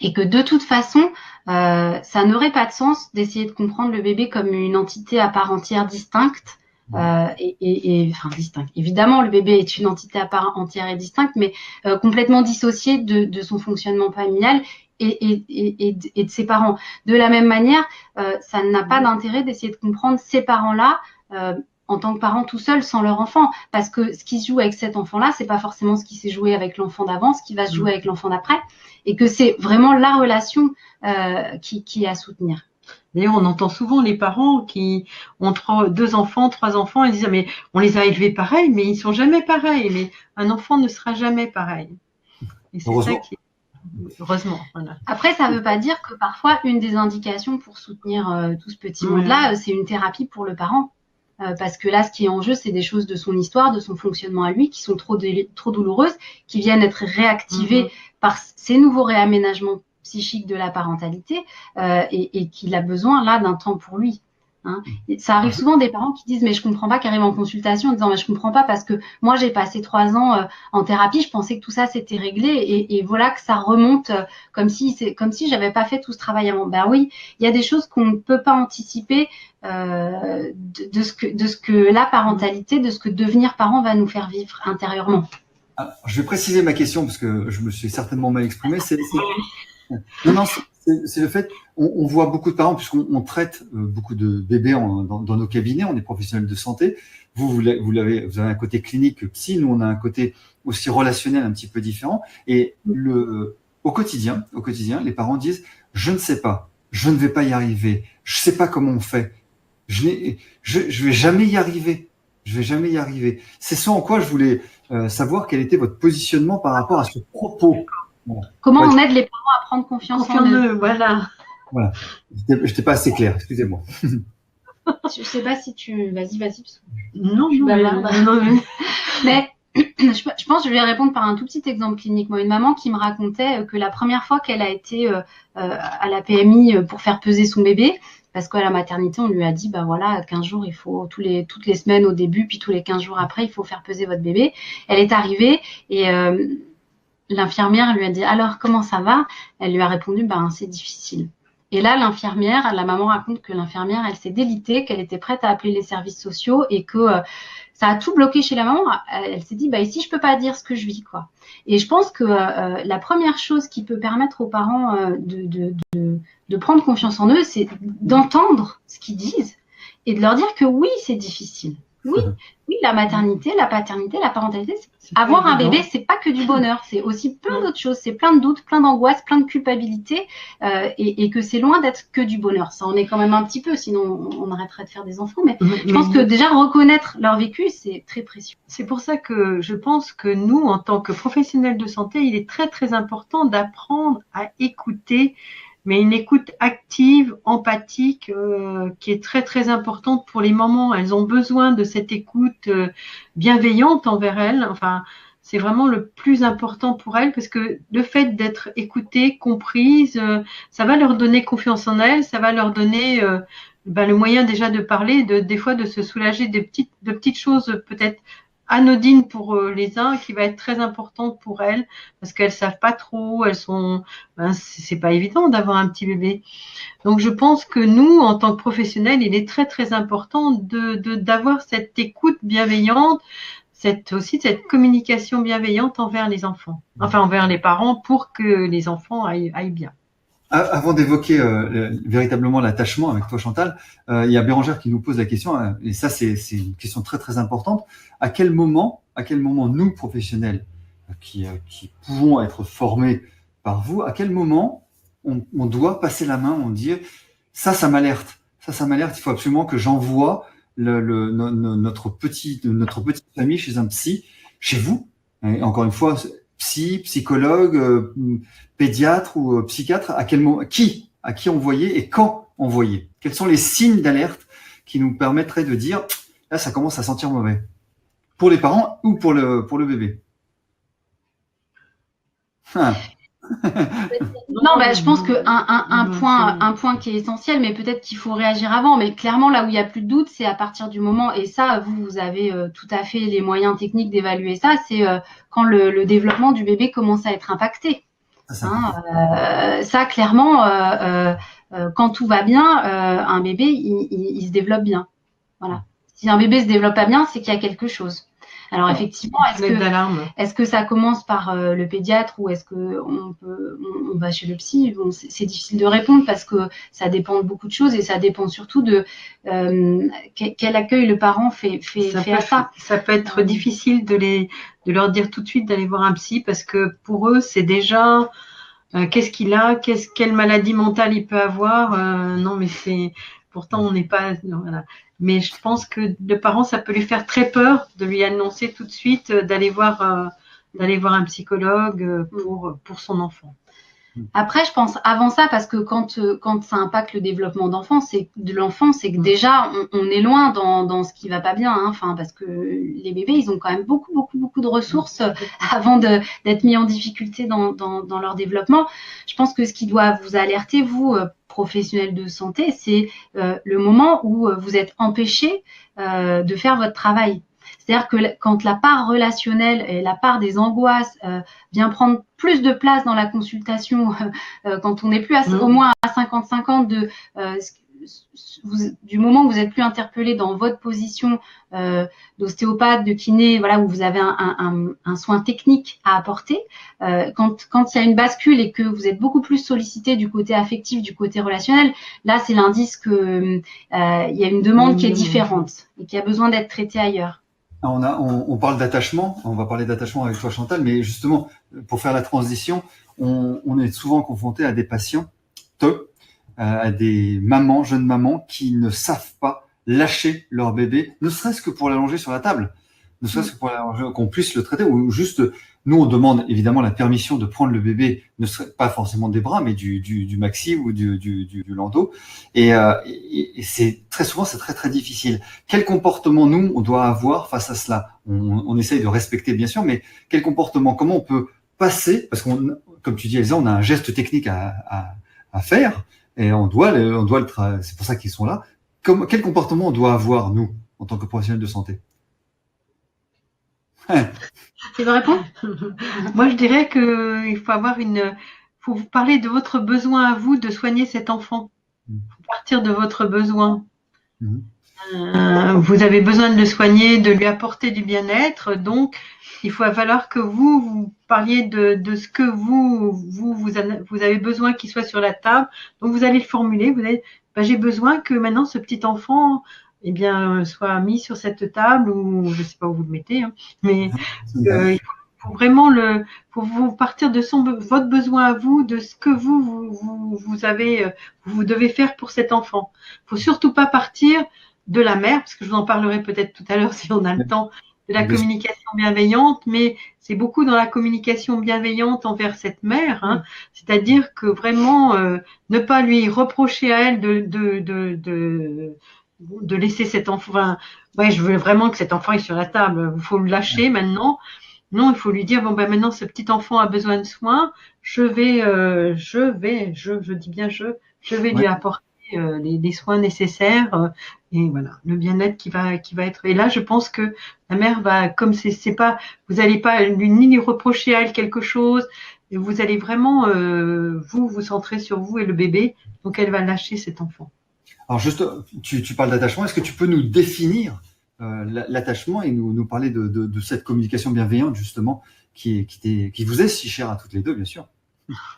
S3: Et que de toute façon, ça n'aurait pas de sens d'essayer de comprendre le bébé comme une entité à part entière distincte. Enfin, distincte. Évidemment, le bébé est une entité à part entière et distincte, mais complètement dissociée de son fonctionnement familial et de ses parents. De la même manière, ça n'a pas d'intérêt d'essayer de comprendre ces parents-là en tant que parents tout seuls sans leur enfant, parce que ce qui se joue avec cet enfant-là, c'est pas forcément ce qui s'est joué avec l'enfant d'avant, ce qui va se jouer avec l'enfant d'après, et que c'est vraiment la relation qui est à soutenir.
S2: D'ailleurs, on entend souvent les parents qui ont 2 enfants, 3 enfants, et disent mais on les a élevés pareil, mais ils sont jamais pareils. Mais un enfant ne sera jamais pareil. Et c'est ça qui est heureusement. Voilà.
S3: Après, ça ne veut pas dire que parfois une des indications pour soutenir tout ce petit monde-là, c'est une thérapie pour le parent. Parce que là, ce qui est en jeu, c'est des choses de son histoire, de son fonctionnement à lui, qui sont trop douloureuses, qui viennent être réactivées par ces nouveaux réaménagements psychiques de la parentalité et qu'il a besoin là d'un temps pour lui. Hein. Ça arrive souvent des parents qui disent mais je comprends pas, qui arrivent en consultation en disant mais je comprends pas parce que moi j'ai passé 3 ans en thérapie, je pensais que tout ça c'était réglé et voilà que ça remonte comme si j'avais pas fait tout ce travail avant. Ben oui, il y a des choses qu'on ne peut pas anticiper de ce que la parentalité, de ce que devenir parent va nous faire vivre intérieurement.
S1: Alors, je vais préciser ma question parce que je me suis certainement mal exprimé. C'est le fait, on voit beaucoup de parents, puisqu'on traite beaucoup de bébés dans nos cabinets, on est professionnels de santé. Vous avez un côté clinique psy, nous on a un côté aussi relationnel un petit peu différent. Et au quotidien, les parents disent « je ne sais pas, je ne vais pas y arriver, je ne sais pas comment on fait, je vais jamais y arriver, je vais jamais y arriver ». C'est ce en quoi je voulais savoir quel était votre positionnement par rapport à ce propos.
S3: Bon. Comment on aide les parents à prendre confiance en eux.
S2: Voilà.
S1: Je n'étais pas assez clair, excusez-moi.
S3: Je ne sais pas si tu... Vas-y.
S2: Non.
S3: Mais je pense que je vais répondre par un tout petit exemple clinique. Moi, une maman qui me racontait que la première fois qu'elle a été à la PMI pour faire peser son bébé, parce qu'à la maternité, on lui a dit, 15 jours, il faut toutes les semaines au début, puis tous les 15 jours après, il faut faire peser votre bébé. Elle est arrivée et... l'infirmière lui a dit « Alors, comment ça va ?» Elle lui a répondu « C'est difficile. » Et là, la maman raconte que l'infirmière, elle s'est délitée, qu'elle était prête à appeler les services sociaux et que ça a tout bloqué chez la maman. Elle s'est dit ici, je peux pas dire ce que je vis, quoi. Et je pense que la première chose qui peut permettre aux parents de prendre confiance en eux, c'est d'entendre ce qu'ils disent et de leur dire que oui, c'est difficile. Oui, oui, la maternité, la paternité, la parentalité,
S2: C'est
S3: avoir
S2: pas
S3: un
S2: évident.
S3: bébé, c'est pas que du bonheur, c'est aussi plein
S2: Mm.
S3: d'autres choses, c'est plein de doutes, plein d'angoisses, plein de culpabilité, et que c'est loin d'être que du bonheur. Ça en est quand même un petit peu, sinon on arrêterait de faire des enfants. Mais je pense que déjà reconnaître leur vécu, c'est très précieux.
S2: C'est pour ça que je pense que nous, en tant que professionnels de santé, il est très très important d'apprendre à écouter, mais une écoute active, empathique, qui est très très importante pour les mamans. Elles ont besoin de cette écoute bienveillante envers elles. Enfin, c'est vraiment le plus important pour elles parce que le fait d'être écoutées, comprises, ça va leur donner confiance en elles, ça va leur donner le moyen déjà de parler, des fois de se soulager de petites choses peut-être anodine pour les uns, qui va être très importante pour elles, parce qu'elles savent pas trop, c'est pas évident d'avoir un petit bébé. Donc je pense que nous, en tant que professionnels, il est très très important d'avoir cette écoute bienveillante, cette communication bienveillante envers les enfants, enfin envers les parents, pour que les enfants aillent bien.
S1: Avant d'évoquer véritablement l'attachement avec toi, Chantal, il y a Bérangère qui nous pose la question, et ça c'est une question très très importante. À quel moment nous professionnels qui pouvons être formés par vous, à quel moment on doit passer la main, on dit ça m'alerte, ça m'alerte, il faut absolument que j'envoie notre petite famille chez un psy, chez vous. Et encore une fois, psychologue, pédiatre ou psychiatre, à qui envoyer et quand envoyer? Quels sont les signes d'alerte qui nous permettraient de dire là, ça commence à sentir mauvais pour les parents ou pour le bébé?
S3: Non, je pense que un point qui est essentiel, mais peut-être qu'il faut réagir avant. Mais clairement, là où il n'y a plus de doute, c'est à partir du moment, et ça, vous avez tout à fait les moyens techniques d'évaluer ça, c'est quand le développement du bébé commence à être impacté. Ça, clairement, quand tout va bien, un bébé, il se développe bien. Voilà. Si un bébé se développe pas bien, c'est qu'il y a quelque chose. Alors effectivement, est-ce que ça commence par le pédiatre ou est-ce que on va chez le psy? Bon, c'est difficile de répondre parce que ça dépend de beaucoup de choses et ça dépend surtout de quel accueil le parent fait à ça.
S2: Ça peut être difficile de leur dire tout de suite d'aller voir un psy parce que pour eux, c'est déjà qu'est-ce qu'il a, quelle maladie mentale il peut avoir. Non, mais pourtant on n'est pas. Non, voilà. Mais je pense que le parent, ça peut lui faire très peur de lui annoncer tout de suite d'aller voir un psychologue pour son enfant.
S3: Après, je pense avant ça, parce que quand ça impacte le développement de l'enfant, c'est que déjà on est loin dans ce qui va pas bien, hein. Enfin, parce que les bébés, ils ont quand même beaucoup de ressources avant d'être mis en difficulté dans leur développement. Je pense que ce qui doit vous alerter, vous professionnels de santé, c'est le moment où vous êtes empêché de faire votre travail. C'est-à-dire que quand la part relationnelle et la part des angoisses vient prendre plus de place dans la consultation, quand on n'est plus au moins à 50-50 du moment où vous n'êtes plus interpellé dans votre position d'ostéopathe, de kiné, voilà, où vous avez un soin technique à apporter, quand il y a une bascule et que vous êtes beaucoup plus sollicité du côté affectif, du côté relationnel, là c'est l'indice que il y a une demande qui est différente et qui a besoin d'être traitée ailleurs.
S1: On parle d'attachement, on va parler d'attachement avec toi Chantal, mais justement, pour faire la transition, on est souvent confronté à des patients, à des jeunes mamans, qui ne savent pas lâcher leur bébé, ne serait-ce que pour l'allonger sur la table, ne serait-ce que pour qu'on puisse le traiter, ou juste, nous on demande évidemment la permission de prendre le bébé, ne serait pas forcément des bras, mais du maxi ou du landau, et c'est très souvent c'est très très difficile. Quel comportement nous on doit avoir face à cela? On essaye de respecter bien sûr, mais quel comportement? Comment on peut passer? Parce qu'on, comme tu dis Elsa, on a un geste technique à faire et on doit c'est pour ça qu'ils sont là. Quel comportement on doit avoir nous en tant que professionnels de santé?
S3: Tu veux répondre?
S2: Moi, je dirais qu'il faut vous parler de votre besoin à vous de soigner cet enfant. Il faut partir de votre besoin. Vous avez besoin de le soigner, de lui apporter du bien-être, donc il faut falloir que vous parliez de ce que vous avez besoin qu'il soit sur la table. Donc vous allez le formuler, j'ai besoin que maintenant ce petit enfant eh bien, soit mis sur cette table ou je ne sais pas où vous le mettez, hein, mais il faut vraiment faut vous partir de votre besoin à vous, de ce que vous avez, vous devez faire pour cet enfant. Il faut surtout pas partir de la mère, parce que je vous en parlerai peut-être tout à l'heure si on a le temps, de la communication bienveillante, mais c'est beaucoup dans la communication bienveillante envers cette mère, hein, c'est-à-dire que vraiment ne pas lui reprocher à elle de laisser cet enfant. Enfin, ouais, je veux vraiment que cet enfant est sur la table. Il faut le lâcher maintenant. Non, il faut lui dire bon ben maintenant ce petit enfant a besoin de soins. Je dis bien je vais lui apporter les soins nécessaires et voilà le bien-être qui va être. Et là, je pense que la mère va, comme c'est pas, vous n'allez pas ni lui reprocher à elle quelque chose. Et vous allez vraiment vous centrer sur vous et le bébé. Donc elle va lâcher cet enfant.
S1: Alors juste, tu parles d'attachement. Est-ce que tu peux nous définir l'attachement et nous parler de cette communication bienveillante justement qui vous est si chère à toutes les deux, bien sûr.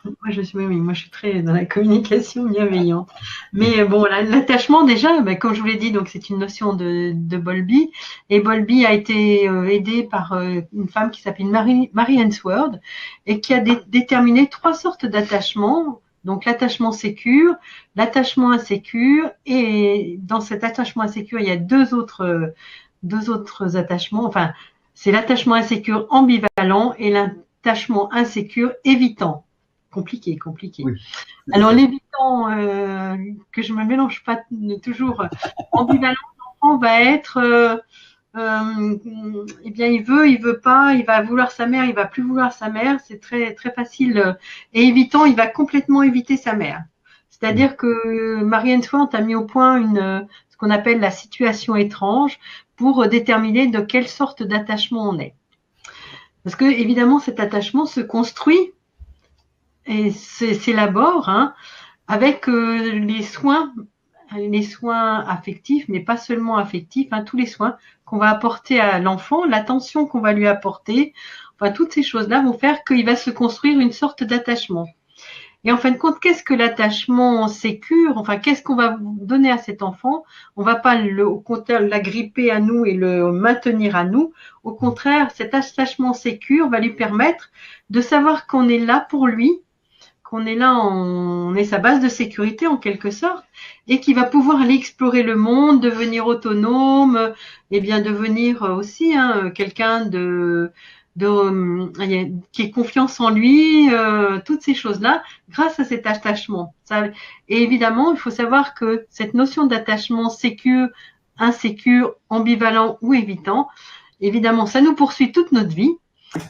S2: Moi, je suis très dans la communication bienveillante. Mais bon, l'attachement déjà, comme je vous l'ai dit, donc c'est une notion de Bowlby. Et Bowlby a été aidé par une femme qui s'appelle Mary Ainsworth et qui a déterminé 3 sortes d'attachement. Donc l'attachement sécure, l'attachement insécure, et dans cet attachement insécure, il y a deux autres attachements. Enfin, c'est l'attachement insécure ambivalent et l'attachement insécure évitant. Compliqué.
S1: Oui.
S2: Alors l'évitant, que je me mélange pas toujours, ambivalent, l'enfant va être eh bien, il veut pas, il va vouloir sa mère, il va plus vouloir sa mère, c'est très très facile. Et évitant, il va complètement éviter sa mère. C'est-à-dire que Marie-Antoine a mis au point ce qu'on appelle la situation étrange pour déterminer de quelle sorte d'attachement on est. Parce que évidemment, cet attachement se construit et s'élabore avec les soins affectifs, mais pas seulement affectifs, tous les soins qu'on va apporter à l'enfant, l'attention qu'on va lui apporter, enfin toutes ces choses-là vont faire qu'il va se construire une sorte d'attachement. Et en fin de compte, qu'est-ce que l'attachement sécure? Enfin, qu'est-ce qu'on va donner à cet enfant? On va pas au contraire l'agripper à nous et le maintenir à nous. Au contraire, cet attachement sécure va lui permettre de savoir qu'on est là pour lui, qu'on est là, on est sa base de sécurité en quelque sorte, et qui va pouvoir aller explorer le monde, devenir autonome, et bien devenir aussi quelqu'un qui ait confiance en lui, toutes ces choses-là, grâce à cet attachement. Et évidemment, il faut savoir que cette notion d'attachement sécure, insécure, ambivalent ou évitant, évidemment, ça nous poursuit toute notre vie.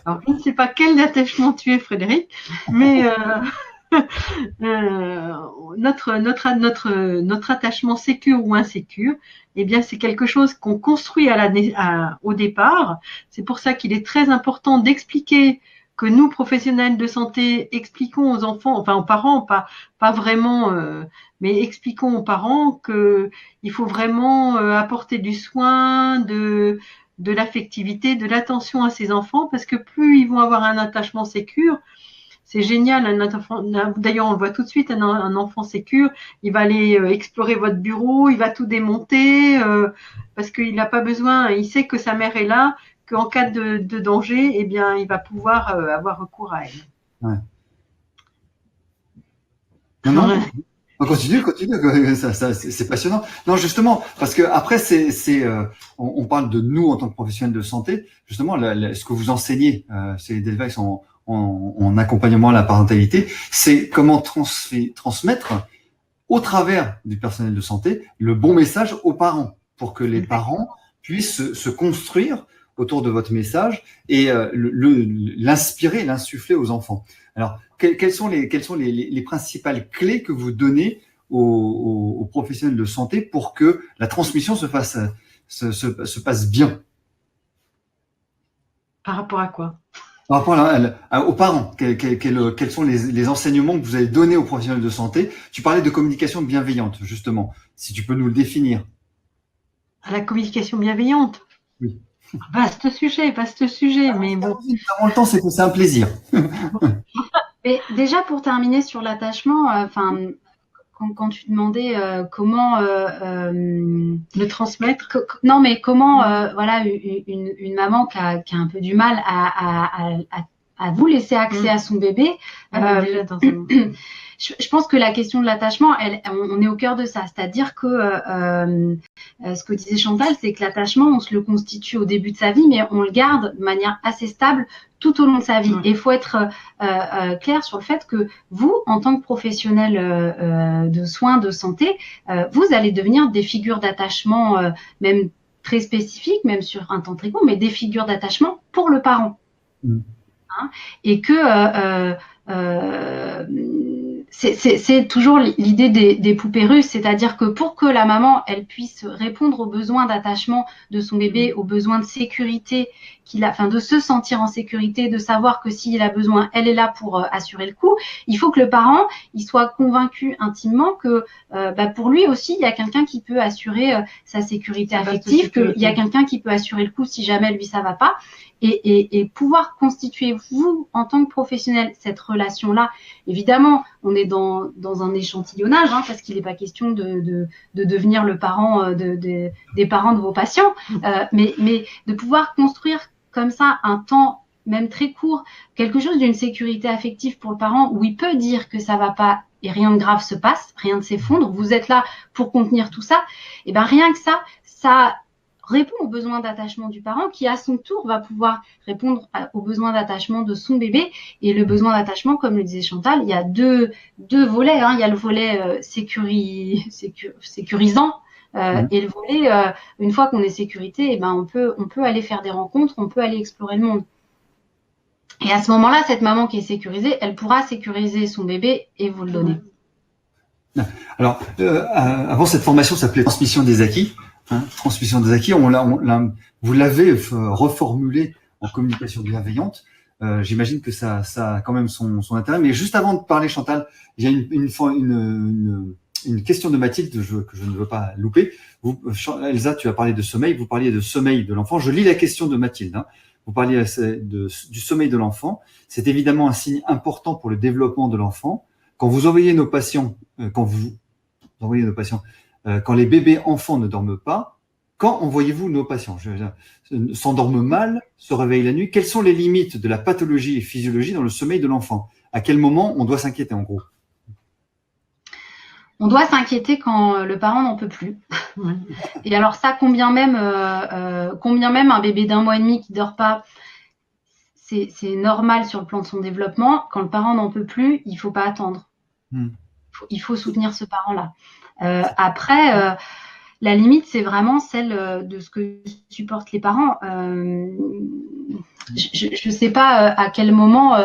S2: Alors, je ne sais pas quel attachement tu es, Frédéric, mais notre attachement sécure ou insécure, eh bien, c'est quelque chose qu'on construit au départ. C'est pour ça qu'il est très important d'expliquer que nous, professionnels de santé, expliquons aux enfants, enfin aux parents, pas vraiment, mais expliquons aux parents qu'il faut vraiment apporter du soin, de l'affectivité, de l'attention à ces enfants, parce que plus ils vont avoir un attachement sécure, c'est génial. D'ailleurs, on le voit tout de suite, un enfant sécure, il va aller explorer votre bureau, il va tout démonter parce qu'il n'a pas besoin, il sait que sa mère est là, qu'en cas de danger, eh bien, il va pouvoir avoir recours à elle.
S1: Ouais. Non. Continue, c'est passionnant. Non, justement, parce que après, on parle de nous en tant que professionnels de santé. Justement, ce que vous enseignez, c'est Edelweiss en accompagnement à la parentalité, c'est comment transmettre au travers du personnel de santé le bon message aux parents pour que les parents puissent se construire autour de votre message et l'inspirer, l'insuffler aux enfants. Alors, quelles sont les principales clés que vous donnez aux professionnels de santé pour que la transmission se passe bien?
S2: Par rapport à quoi?
S1: Par rapport aux parents, quels sont les enseignements que vous avez donnés aux professionnels de santé? Tu parlais de communication bienveillante, justement. Si tu peux nous le définir.
S2: À la communication bienveillante?
S1: Oui.
S2: Vaste sujet, mais bon.
S1: En le temps, c'est un plaisir.
S3: Mais déjà, pour terminer sur l'attachement, quand tu demandais comment
S2: le transmettre.
S3: Non, mais comment voilà une maman qui a un peu du mal à vous laisser accès à son bébé.
S2: Déjà dans un...
S3: Je pense que la question de l'attachement, on est au cœur de ça. C'est-à-dire que ce que disait Chantal, c'est que l'attachement, on se le constitue au début de sa vie, mais on le garde de manière assez stable tout au long de sa vie. Et il faut être clair sur le fait que vous, en tant que professionnel de soins, de santé, vous allez devenir des figures d'attachement, même très spécifiques, même sur un temps très court, mais des figures d'attachement pour le parent. Hein, et que c'est toujours l'idée des poupées russes, c'est-à-dire que pour que la maman elle puisse répondre aux besoins d'attachement de son bébé, aux besoins de sécurité qu'il a, enfin de se sentir en sécurité, de savoir que s'il a besoin, elle est là pour assurer le coup. Il faut que le parent il soit convaincu intimement que pour lui aussi il y a quelqu'un qui peut assurer sa sécurité affective, qu'il y a quelqu'un qui peut assurer le coup si jamais lui ça va pas. Et pouvoir constituer, vous, en tant que professionnel, cette relation-là, évidemment, on est dans un échantillonnage, hein, parce qu'il n'est pas question de devenir le parent des parents de vos patients, mais de pouvoir construire comme ça un temps, même très court, quelque chose d'une sécurité affective pour le parent, où il peut dire que ça va pas et rien de grave se passe, rien ne s'effondre, vous êtes là pour contenir tout ça, et ben rien que ça répond aux besoins d'attachement du parent qui, à son tour, va pouvoir répondre aux besoins d'attachement de son bébé. Et le besoin d'attachement, comme le disait Chantal, il y a deux volets. Hein. Il y a le volet sécurisant et le volet, une fois qu'on est sécurité, eh ben, on peut aller faire des rencontres, on peut aller explorer le monde. Et à ce moment-là, cette maman qui est sécurisée, elle pourra sécuriser son bébé et vous le donner.
S1: Alors, avant cette formation, ça s'appelait transmission des acquis. Transmission des acquis, vous l'avez reformulé en communication bienveillante. J'imagine que ça a quand même son intérêt. Mais juste avant de parler, Chantal, il y a une question de Mathilde que je ne veux pas louper. Elsa, tu as parlé de sommeil. Vous parliez de sommeil de l'enfant. Je lis la question de Mathilde. Hein. Vous parliez du sommeil de l'enfant. C'est évidemment un signe important pour le développement de l'enfant. Quand vous envoyez nos patients, quand les bébés enfants ne dorment pas, quand envoyez-vous nos patients s'endorment mal, se réveillent la nuit? Quelles sont les limites de la pathologie et physiologie dans le sommeil de l'enfant? À quel moment on doit s'inquiéter en gros?
S3: On doit s'inquiéter quand le parent n'en peut plus. Et alors ça, combien même un bébé d'1 mois et demi qui dort pas, c'est normal sur le plan de son développement. Quand le parent n'en peut plus, il faut pas attendre. Il faut soutenir ce parent-là. Après, la limite, c'est vraiment celle de ce que supportent les parents. Je ne sais pas à quel moment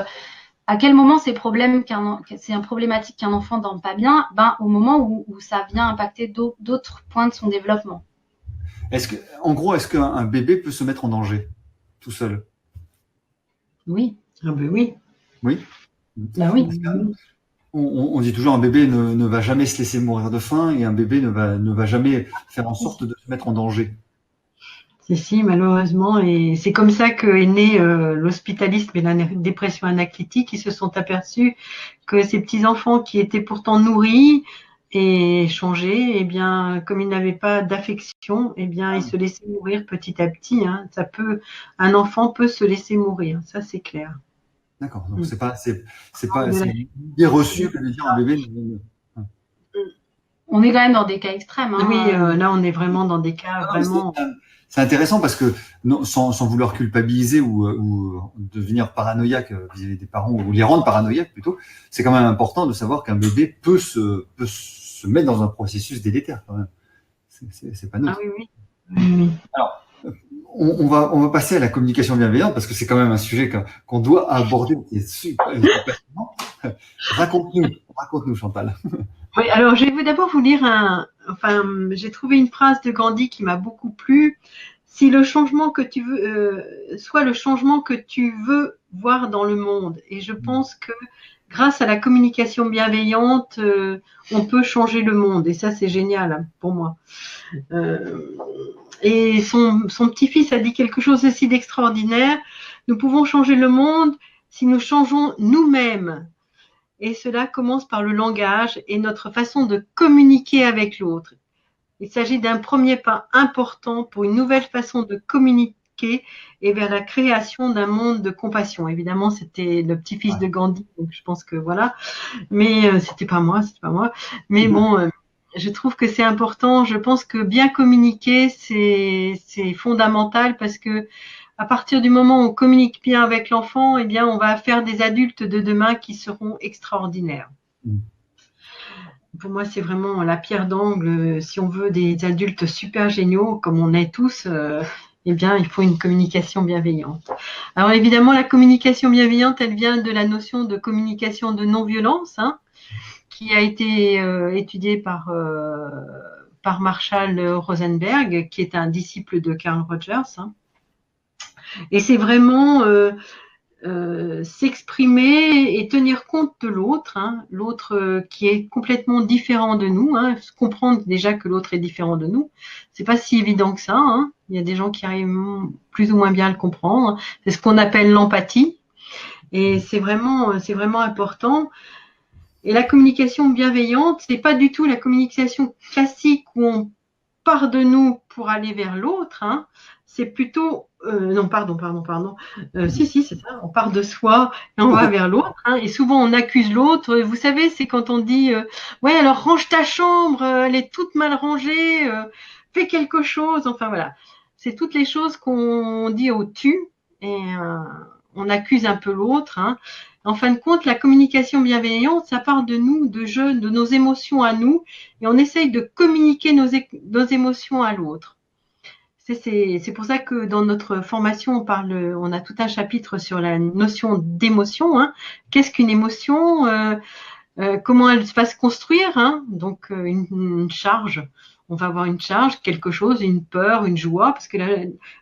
S3: c'est problématique qu'un enfant ne dorme pas bien, au moment où ça vient impacter d'autres points de son développement.
S1: Est-ce qu'un bébé peut se mettre en danger tout seul?
S3: Oui.
S2: Ah ben oui.
S1: Oui.
S3: Oui.
S1: On dit toujours un bébé ne va jamais se laisser mourir de faim et un bébé ne va jamais faire en sorte de se mettre en danger.
S2: Si, malheureusement. Et c'est comme ça qu'est né l'hospitalisme et la dépression anaclitique. Ils se sont aperçus que ces petits-enfants qui étaient pourtant nourris et changés, eh bien, comme ils n'avaient pas d'affection, eh bien, ils se laissaient mourir petit à petit. Hein. Un enfant peut se laisser mourir, ça c'est clair.
S1: D'accord. Donc c'est l'idée reçue que de dire un bébé.
S3: On est quand même dans des cas extrêmes. Hein.
S2: Oui, là on est vraiment dans des cas vraiment.
S1: C'est intéressant parce que sans vouloir culpabiliser ou devenir paranoïaque vis-à-vis des parents ou les rendre paranoïaques plutôt, c'est quand même important de savoir qu'un bébé peut se mettre dans un processus délétère quand même. C'est pas neutre.
S2: Ah oui.
S1: Alors, on va passer à la communication bienveillante parce que c'est quand même un sujet qu'on doit aborder qui est super passionnant. Raconte-nous, Chantal.
S2: Oui, alors je vais d'abord vous lire j'ai trouvé une phrase de Gandhi qui m'a beaucoup plu. Si le changement que tu veux, soit le changement que tu veux voir dans le monde. Et je pense que grâce à la communication bienveillante, on peut changer le monde. Et ça, c'est génial pour moi. Et son petit-fils a dit quelque chose aussi d'extraordinaire. Nous pouvons changer le monde si nous changeons nous-mêmes. et cela commence par le langage et notre façon de communiquer avec l'autre. Il s'agit d'un premier pas important pour une nouvelle façon de communiquer et vers la création d'un monde de compassion. Évidemment, c'était le petit-fils de Gandhi, donc je pense que voilà. Mais c'était pas moi. Mais bon, je trouve que c'est important. Je pense que bien communiquer, c'est fondamental parce que à partir du moment où on communique bien avec l'enfant, eh bien, on va faire des adultes de demain qui seront extraordinaires. Pour moi, c'est vraiment la pierre d'angle. Si on veut des adultes super géniaux, comme on est tous, eh bien, il faut une communication bienveillante. Alors, évidemment, la communication bienveillante, elle vient de la notion de communication de non-violence, hein, qui a été étudiée par Marshall Rosenberg, qui est un disciple de Carl Rogers. Hein. Et c'est vraiment s'exprimer et tenir compte de l'autre, hein, l'autre qui est complètement différent de nous, hein, comprendre déjà que l'autre est différent de nous. C'est pas si évident que ça. Hein. Il y a des gens qui arrivent plus ou moins bien à le comprendre. C'est ce qu'on appelle l'empathie, et c'est vraiment important. Et la communication bienveillante, c'est pas du tout la communication classique où on part de nous pour aller vers l'autre. Hein. C'est plutôt non, pardon. Si, c'est ça. On part de soi et on va vers l'autre. Hein. Et souvent, on accuse l'autre. Vous savez, c'est quand on dit ouais, alors range ta chambre, elle est toute mal rangée, fais quelque chose. Enfin voilà, c'est toutes les choses qu'on dit au tu et on accuse un peu l'autre. Hein. En fin de compte, la communication bienveillante, ça part de nous, de jeunes, de nos émotions à nous, et on essaye de communiquer nos émotions à l'autre. C'est pour ça que dans notre formation, on a tout un chapitre sur la notion d'émotion. Hein. Qu'est-ce qu'une émotion comment elle va se construire, hein. Donc une charge. On va avoir une charge, quelque chose, une peur, une joie, parce que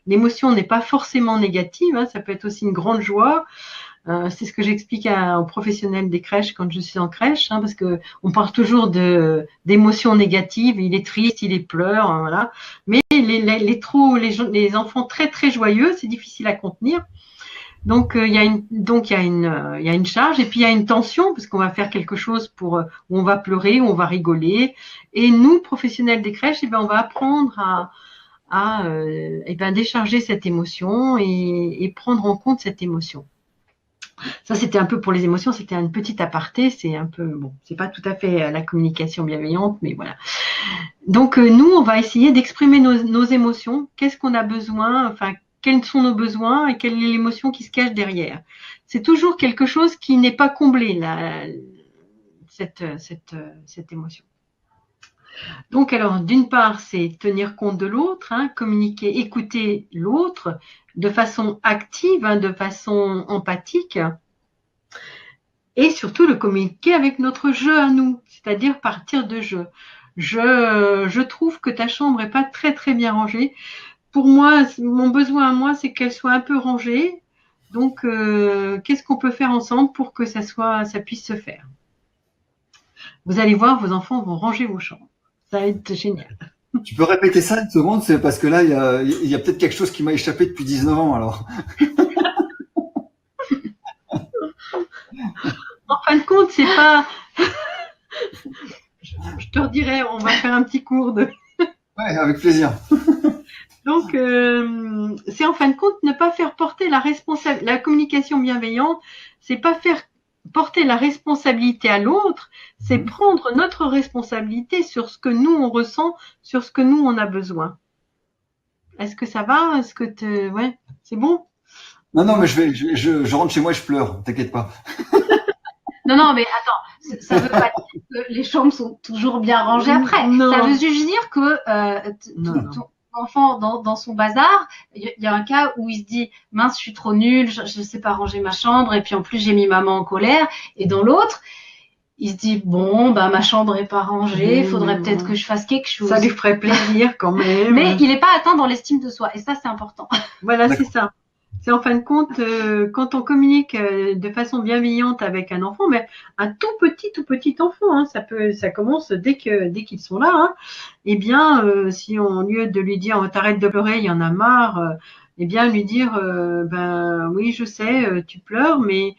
S2: l'émotion n'est pas forcément négative. Hein. Ça peut être aussi une grande joie. C'est ce que j'explique aux professionnels des crèches quand je suis en crèche, hein, parce que on parle toujours d'émotions négatives. Il est triste, il pleure, hein, voilà. Mais les enfants très très joyeux, c'est difficile à contenir. Donc il y a une charge et puis il y a une tension parce qu'on va faire quelque chose où on va pleurer, où on va rigoler. Et nous, professionnels des crèches, on va apprendre à décharger cette émotion et prendre en compte cette émotion. Ça, c'était un peu pour les émotions, c'était une petite aparté, c'est un peu, bon, c'est pas tout à fait la communication bienveillante, mais voilà. Donc, nous, on va essayer d'exprimer nos émotions, qu'est-ce qu'on a besoin, enfin, quels sont nos besoins et quelle est l'émotion qui se cache derrière. C'est toujours quelque chose qui n'est pas comblé, cette émotion. Donc, alors, d'une part, c'est tenir compte de l'autre, hein, communiquer, écouter l'autre de façon active, hein, de façon empathique, et surtout le communiquer avec notre jeu à nous, c'est-à-dire partir de jeu. Je trouve que ta chambre n'est pas très très bien rangée. Pour moi, mon besoin à moi, c'est qu'elle soit un peu rangée. Donc, qu'est-ce qu'on peut faire ensemble pour que ça puisse se faire? Vous allez voir, vos enfants vont ranger vos chambres. Ça va être génial.
S1: Tu peux répéter ça une seconde, c'est parce que là, il y a peut-être quelque chose qui m'a échappé depuis 19 ans, alors.
S2: En fin de compte, c'est pas... Je te redirai, on va faire un petit cours de...
S1: Ouais, avec plaisir.
S2: Donc, c'est en fin de compte ne pas faire porter la communication bienveillante, c'est pas faire porter la responsabilité à l'autre, c'est prendre notre responsabilité sur ce que nous on ressent, sur ce que nous on a besoin. Est-ce que ça va? Ouais, c'est bon?
S1: Non, mais je rentre chez moi et je pleure, t'inquiète pas.
S3: Non, mais attends, ça veut pas dire que les chambres sont toujours bien rangées après.
S2: Non.
S3: Ça veut juste dire que ton enfant dans son bazar, il y a un cas où il se dit mince, je suis trop nul, je sais pas ranger ma chambre et puis en plus j'ai mis maman en colère. Et dans l'autre, il se dit bon, bah ma chambre est pas rangée, il faudrait peut-être que je fasse quelque chose.
S2: Ça lui ferait plaisir quand même.
S3: Mais il n'est pas atteint dans l'estime de soi et ça c'est important.
S2: Voilà, c'est ça. C'est en fin de compte, quand on communique de façon bienveillante avec un enfant, mais un tout petit enfant, hein, ça commence dès qu'ils sont là. Hein, eh bien, si au lieu de lui dire t'arrêtes de pleurer, il y en a marre, eh bien lui dire ben oui, je sais, tu pleures, mais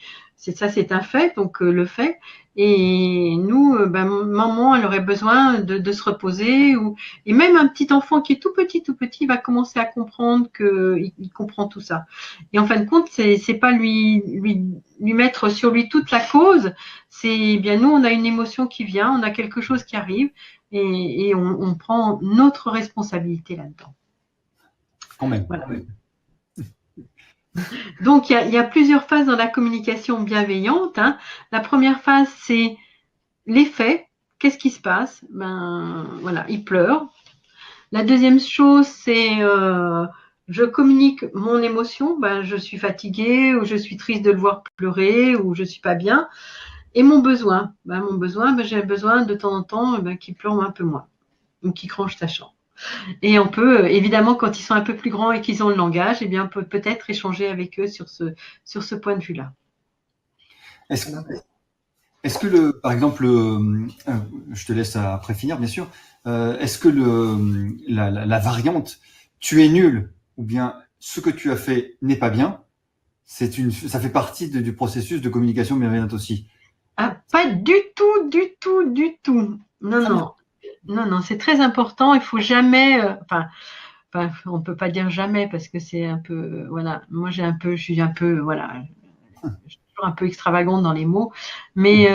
S2: c'est un fait, donc le fait. Et nous, maman, elle aurait besoin de se reposer. Et même un petit enfant qui est tout petit, va commencer à comprendre qu'il comprend tout ça. Et en fin de compte, c'est pas lui mettre sur lui toute la cause. C'est bien nous, on a une émotion qui vient, on a quelque chose qui arrive, et on prend notre responsabilité là-dedans.
S1: Quand même.
S2: Voilà. Donc, il y a plusieurs phases dans la communication bienveillante. Hein. La première phase, c'est les faits. Qu'est-ce qui se passe? Voilà, il pleure. La deuxième chose, c'est je communique mon émotion. Je suis fatiguée, ou je suis triste de le voir pleurer, ou je suis pas bien. Et mon besoin. J'ai besoin de temps en temps qu'il pleure un peu moins, ou qu'il cranche sa chambre. Et on peut, évidemment, quand ils sont un peu plus grands et qu'ils ont le langage, eh bien, on peut peut-être échanger avec eux sur ce point de vue-là.
S1: Est-ce que par exemple, je te laisse après finir, bien sûr, est-ce que la variante tu es nul ou bien ce que tu as fait n'est pas bien, ça fait partie du processus de communication bienveillante aussi?
S2: Ah, pas du tout, du tout, du tout. Non, c'est très important. Il faut jamais, on peut pas dire jamais parce que c'est un peu, voilà. Moi, je suis un peu, voilà, je suis toujours un peu extravagante dans les mots, mais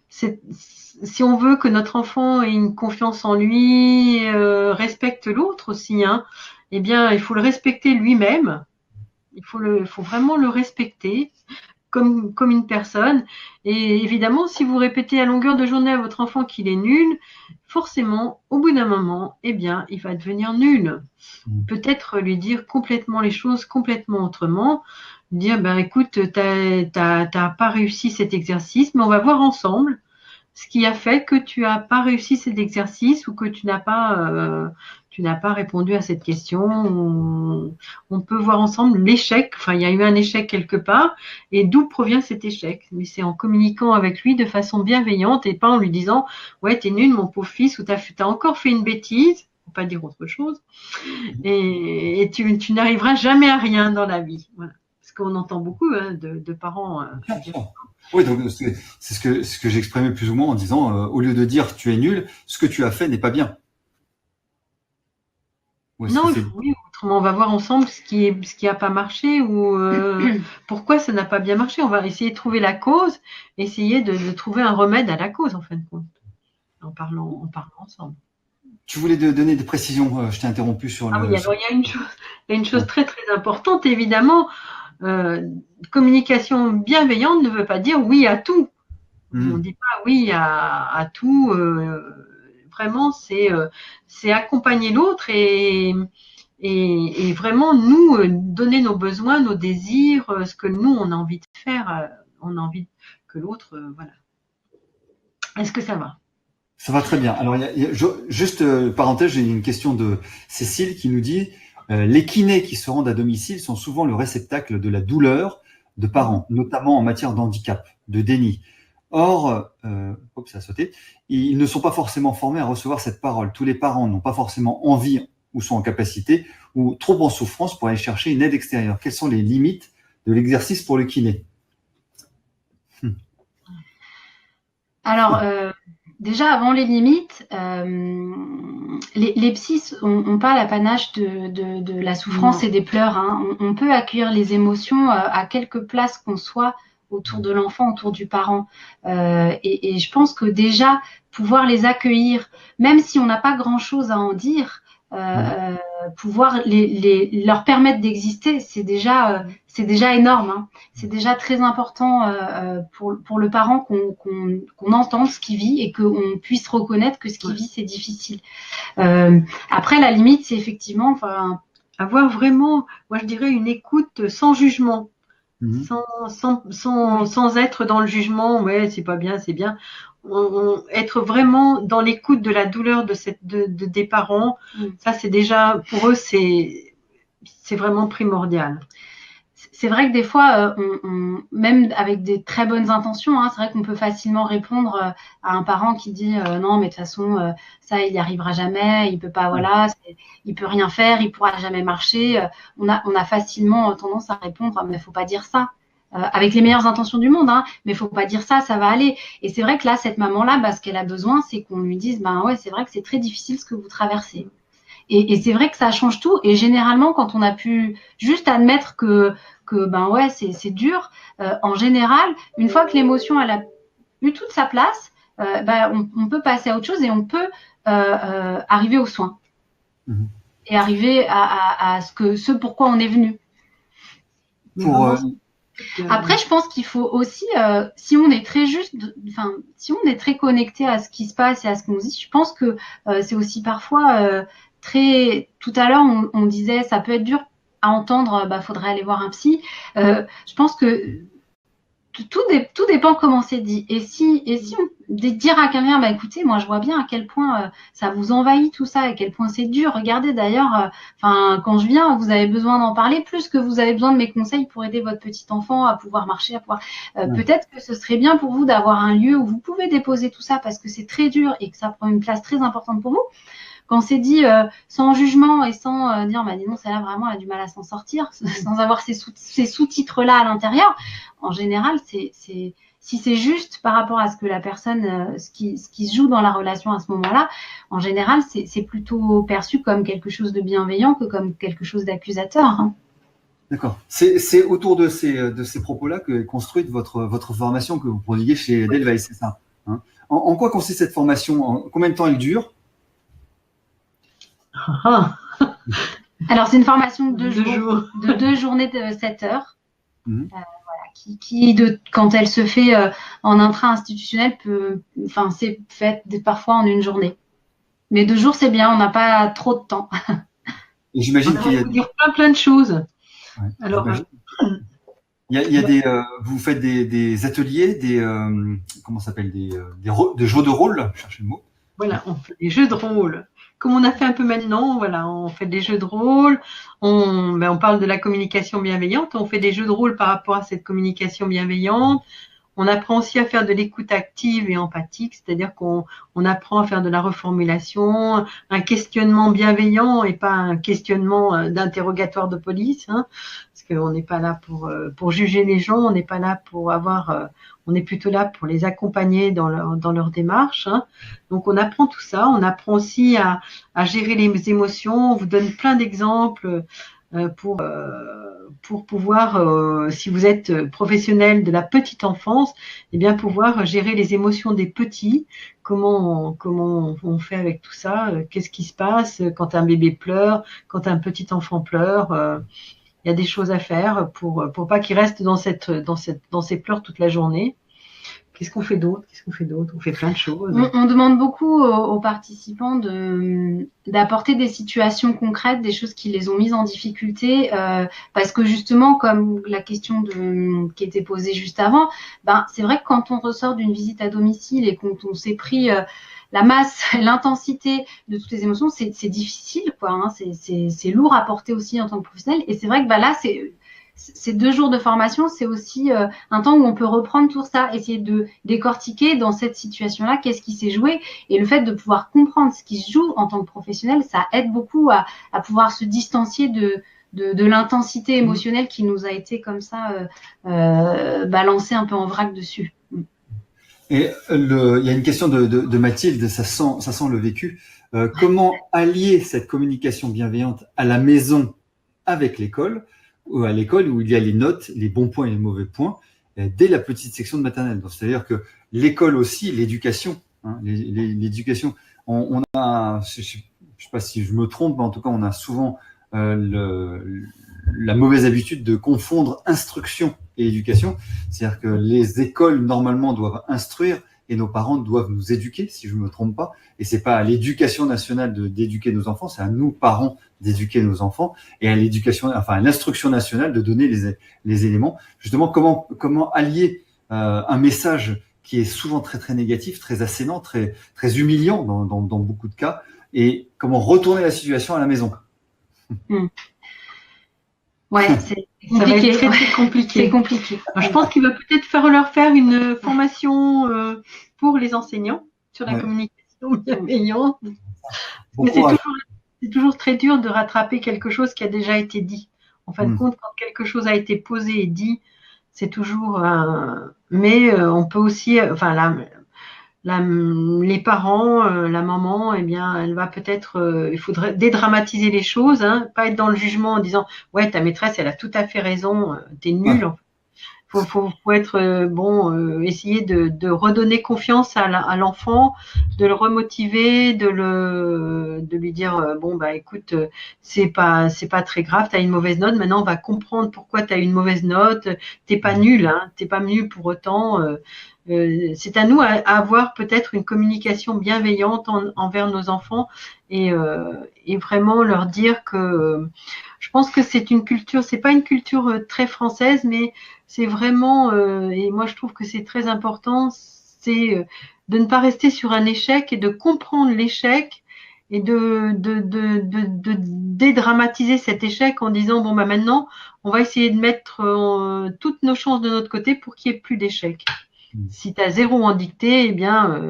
S2: si on veut que notre enfant ait une confiance en lui, respecte l'autre aussi, hein, eh bien, il faut le respecter lui-même. Il faut vraiment le respecter comme une personne. Et évidemment, si vous répétez à longueur de journée à votre enfant qu'il est nul, forcément, au bout d'un moment, eh bien, il va devenir nul. Peut-être lui dire complètement les choses complètement autrement. Dire, écoute, t'as pas réussi cet exercice, mais on va voir ensemble ce qui a fait que tu n'as pas réussi cet exercice ou que tu n'as pas répondu à cette question. On peut voir ensemble l'échec. Enfin, il y a eu un échec quelque part et d'où provient cet échec. Mais c'est en communiquant avec lui de façon bienveillante et pas en lui disant « Ouais, t'es nul, mon pauvre fils, ou t'as encore fait une bêtise. » Faut pas dire autre chose. Et tu n'arriveras jamais à rien dans la vie. Voilà. Parce qu'on entend beaucoup de parents.
S1: Oui, donc c'est ce que j'exprimais plus ou moins en disant, au lieu de dire tu es nul, ce que tu as fait n'est pas bien.
S2: Non, oui, autrement on va voir ensemble ce qui a pas marché ou pourquoi ça n'a pas bien marché. On va essayer de trouver la cause, essayer de trouver un remède à la cause en fin de compte, en parlant ensemble.
S1: Tu voulais donner des précisions, je t'ai interrompu sur
S2: Ah oui, alors il y a une chose très très importante, évidemment. Communication bienveillante ne veut pas dire oui à tout. On ne dit pas oui à tout. Vraiment, c'est accompagner l'autre et vraiment nous donner nos besoins, nos désirs, ce que nous on a envie de faire, on a envie que l'autre, voilà. Est-ce que ça va?
S1: Ça va très bien. Alors, juste parenthèse, j'ai une question de Cécile qui nous dit les kinés qui se rendent à domicile sont souvent le réceptacle de la douleur de parents, notamment en matière d'handicap, de déni. Or, ça a sauté, ils ne sont pas forcément formés à recevoir cette parole. Tous les parents n'ont pas forcément envie ou sont en capacité ou trop en souffrance pour aller chercher une aide extérieure. Quelles sont les limites de l'exercice pour le kiné?
S3: Alors, déjà, avant les limites, les psys n'ont pas l'apanage de la souffrance et des pleurs. Hein. On peut accueillir les émotions à quelque place qu'on soit autour de l'enfant, autour du parent. Et je pense que déjà, pouvoir les accueillir, même si on n'a pas grand-chose à en dire, pouvoir leur permettre d'exister, c'est déjà énorme. Hein. C'est déjà très important pour le parent qu'on entende ce qu'il vit et qu'on puisse reconnaître que ce qu'il vit, c'est difficile. Après, la limite, c'est effectivement
S2: avoir vraiment, moi je dirais, une écoute sans jugement. Sans être dans le jugement, ouais, c'est pas bien, c'est bien. Être vraiment dans l'écoute de la douleur des parents, ça c'est déjà, pour eux, c'est vraiment primordial.
S3: C'est vrai que des fois, même avec des très bonnes intentions, hein, c'est vrai qu'on peut facilement répondre à un parent qui dit non, mais de toute façon, ça, il n'y arrivera jamais, il peut pas, voilà, il peut rien faire, il pourra jamais marcher. On a facilement tendance à répondre, mais faut pas dire ça. avec les meilleures intentions du monde, hein, mais il faut pas dire ça, ça va aller. Et c'est vrai que là, cette maman-là, ce qu'elle a besoin, c'est qu'on lui dise, ouais, c'est vrai que c'est très difficile ce que vous traversez. Et c'est vrai que ça change tout. Et généralement, quand on a pu juste admettre que ouais, c'est dur, en général, une fois que l'émotion elle a eu toute sa place, on peut passer à autre chose et on peut arriver aux soins et arriver à ce pourquoi on est venu. Après, je pense qu'il faut aussi, si on est très si on est très connecté à ce qui se passe et à ce qu'on dit, je pense que c'est aussi parfois tout à l'heure, on disait, ça peut être dur à entendre, faudrait aller voir un psy. Je pense que tout dépend comment c'est dit. Et si dire à quelqu'un, écoutez, moi je vois bien à quel point ça vous envahit tout ça, à quel point c'est dur. Regardez d'ailleurs, quand je viens, vous avez besoin d'en parler plus que vous avez besoin de mes conseils pour aider votre petit enfant à pouvoir marcher, à pouvoir. Peut-être que ce serait bien pour vous d'avoir un lieu où vous pouvez déposer tout ça parce que c'est très dur et que ça prend une place très importante pour vous. Quand c'est dit sans jugement et sans dire, dis non, celle-là vraiment elle a du mal à s'en sortir, sans avoir ces sous-titres-là à l'intérieur, en général, si c'est juste par rapport à ce que la personne, ce qui se joue dans la relation à ce moment-là, en général, c'est plutôt perçu comme quelque chose de bienveillant que comme quelque chose d'accusateur. Hein.
S1: D'accord. C'est autour de ces propos-là que est construite votre formation que vous prodiguez chez Edelweiss, c'est ça, hein? En quoi consiste cette formation? Combien de temps elle dure?
S3: Alors, c'est une formation de 2 jours, de 2 journées de 7 heures. Quand elle se fait en intra-institutionnel, c'est fait parfois en une journée. Mais 2 jours, c'est bien, on n'a pas trop de temps.
S1: Et j'imagine qu'il y a
S2: plein de choses.
S1: Ouais, alors, il y a vous faites des ateliers, comment ça s'appelle, des jeux de rôle, cherchez le mot.
S2: Voilà, on fait des jeux de rôle. Comme on a fait un peu maintenant, voilà, on fait des jeux de rôle, on parle de la communication bienveillante, on fait des jeux de rôle par rapport à cette communication bienveillante. On apprend aussi à faire de l'écoute active et empathique, c'est-à-dire qu'on apprend à faire de la reformulation, un questionnement bienveillant et pas un questionnement d'interrogatoire de police, hein, parce qu'on n'est pas là pour juger les gens, on n'est pas là pour on est plutôt là pour les accompagner dans leur démarche. Hein. Donc on apprend tout ça, on apprend aussi à gérer les émotions, on vous donne plein d'exemples pour pouvoir, si vous êtes professionnel de la petite enfance, pouvoir gérer les émotions des petits. Comment on fait avec tout ça? Qu'est-ce qui se passe quand un bébé pleure, quand un petit enfant pleure? Il y a des choses à faire pour pas qu'il reste dans ces pleurs toute la journée. Qu'est-ce qu'on fait d'autre? On fait plein de choses.
S3: On demande beaucoup aux participants d'apporter des situations concrètes, des choses qui les ont mises en difficulté, parce que justement, comme la question qui était posée juste avant, c'est vrai que quand on ressort d'une visite à domicile et quand on s'est pris la masse, l'intensité de toutes les émotions, c'est difficile, quoi. Hein, c'est lourd à porter aussi en tant que professionnel. Et c'est vrai que là, ces 2 jours de formation, c'est aussi un temps où on peut reprendre tout ça, essayer de décortiquer dans cette situation-là, qu'est-ce qui s'est joué. Et le fait de pouvoir comprendre ce qui se joue en tant que professionnel, ça aide beaucoup à pouvoir se distancier de l'intensité émotionnelle qui nous a été comme ça balancée un peu en vrac dessus.
S1: Et il y a une question de Mathilde, ça sent le vécu. Comment allier cette communication bienveillante à la maison avec l'école, ou à l'école où il y a les notes, les bons points et les mauvais points, dès la petite section de maternelle. Donc, c'est-à-dire que l'école aussi, l'éducation, hein, l'éducation, on a, je sais pas si je me trompe, mais en tout cas, on a souvent la mauvaise habitude de confondre instruction et éducation. C'est-à-dire que les écoles, normalement, doivent instruire et nos parents doivent nous éduquer, si je ne me trompe pas. Et c'est pas à l'éducation nationale d'éduquer nos enfants, c'est à nous, parents, d'éduquer nos enfants et à à l'instruction nationale de donner les éléments. Justement, comment allier un message qui est souvent très, très négatif, très assénant, très, très humiliant dans beaucoup de cas, et comment retourner la situation à la maison.
S3: Ouais, c'est compliqué.
S2: Ça va être très, très compliqué.
S3: C'est compliqué.
S2: Alors, je pense qu'il va peut-être leur faire une formation pour les enseignants sur la communication bienveillante. Mais c'est toujours très dur de rattraper quelque chose qui a déjà été dit. En fin de compte, quand quelque chose a été posé et dit, c'est toujours mais on peut aussi, enfin les parents, la maman, eh bien, elle va peut-être, il faudrait dédramatiser les choses, hein, pas être dans le jugement en disant ouais, ta maîtresse, elle a tout à fait raison, t'es
S1: Ouais.
S2: nul. Faut être bon, essayer de redonner confiance à l'enfant, de le remotiver, de lui dire bon bah écoute, c'est pas très grave, t'as une mauvaise note, maintenant on va comprendre pourquoi t'as une mauvaise note, t'es pas nul, hein, t'es pas nul pour autant. C'est à nous à avoir peut-être une communication bienveillante envers nos enfants et vraiment leur dire que je pense que c'est une culture, c'est pas une culture très française, mais c'est vraiment, et moi je trouve que c'est très important, c'est de ne pas rester sur un échec et de comprendre l'échec et de dédramatiser cet échec en disant bon bah maintenant on va essayer de mettre toutes nos chances de notre côté pour qu'il n'y ait plus d'échecs. Si tu as 0 en dictée, eh bien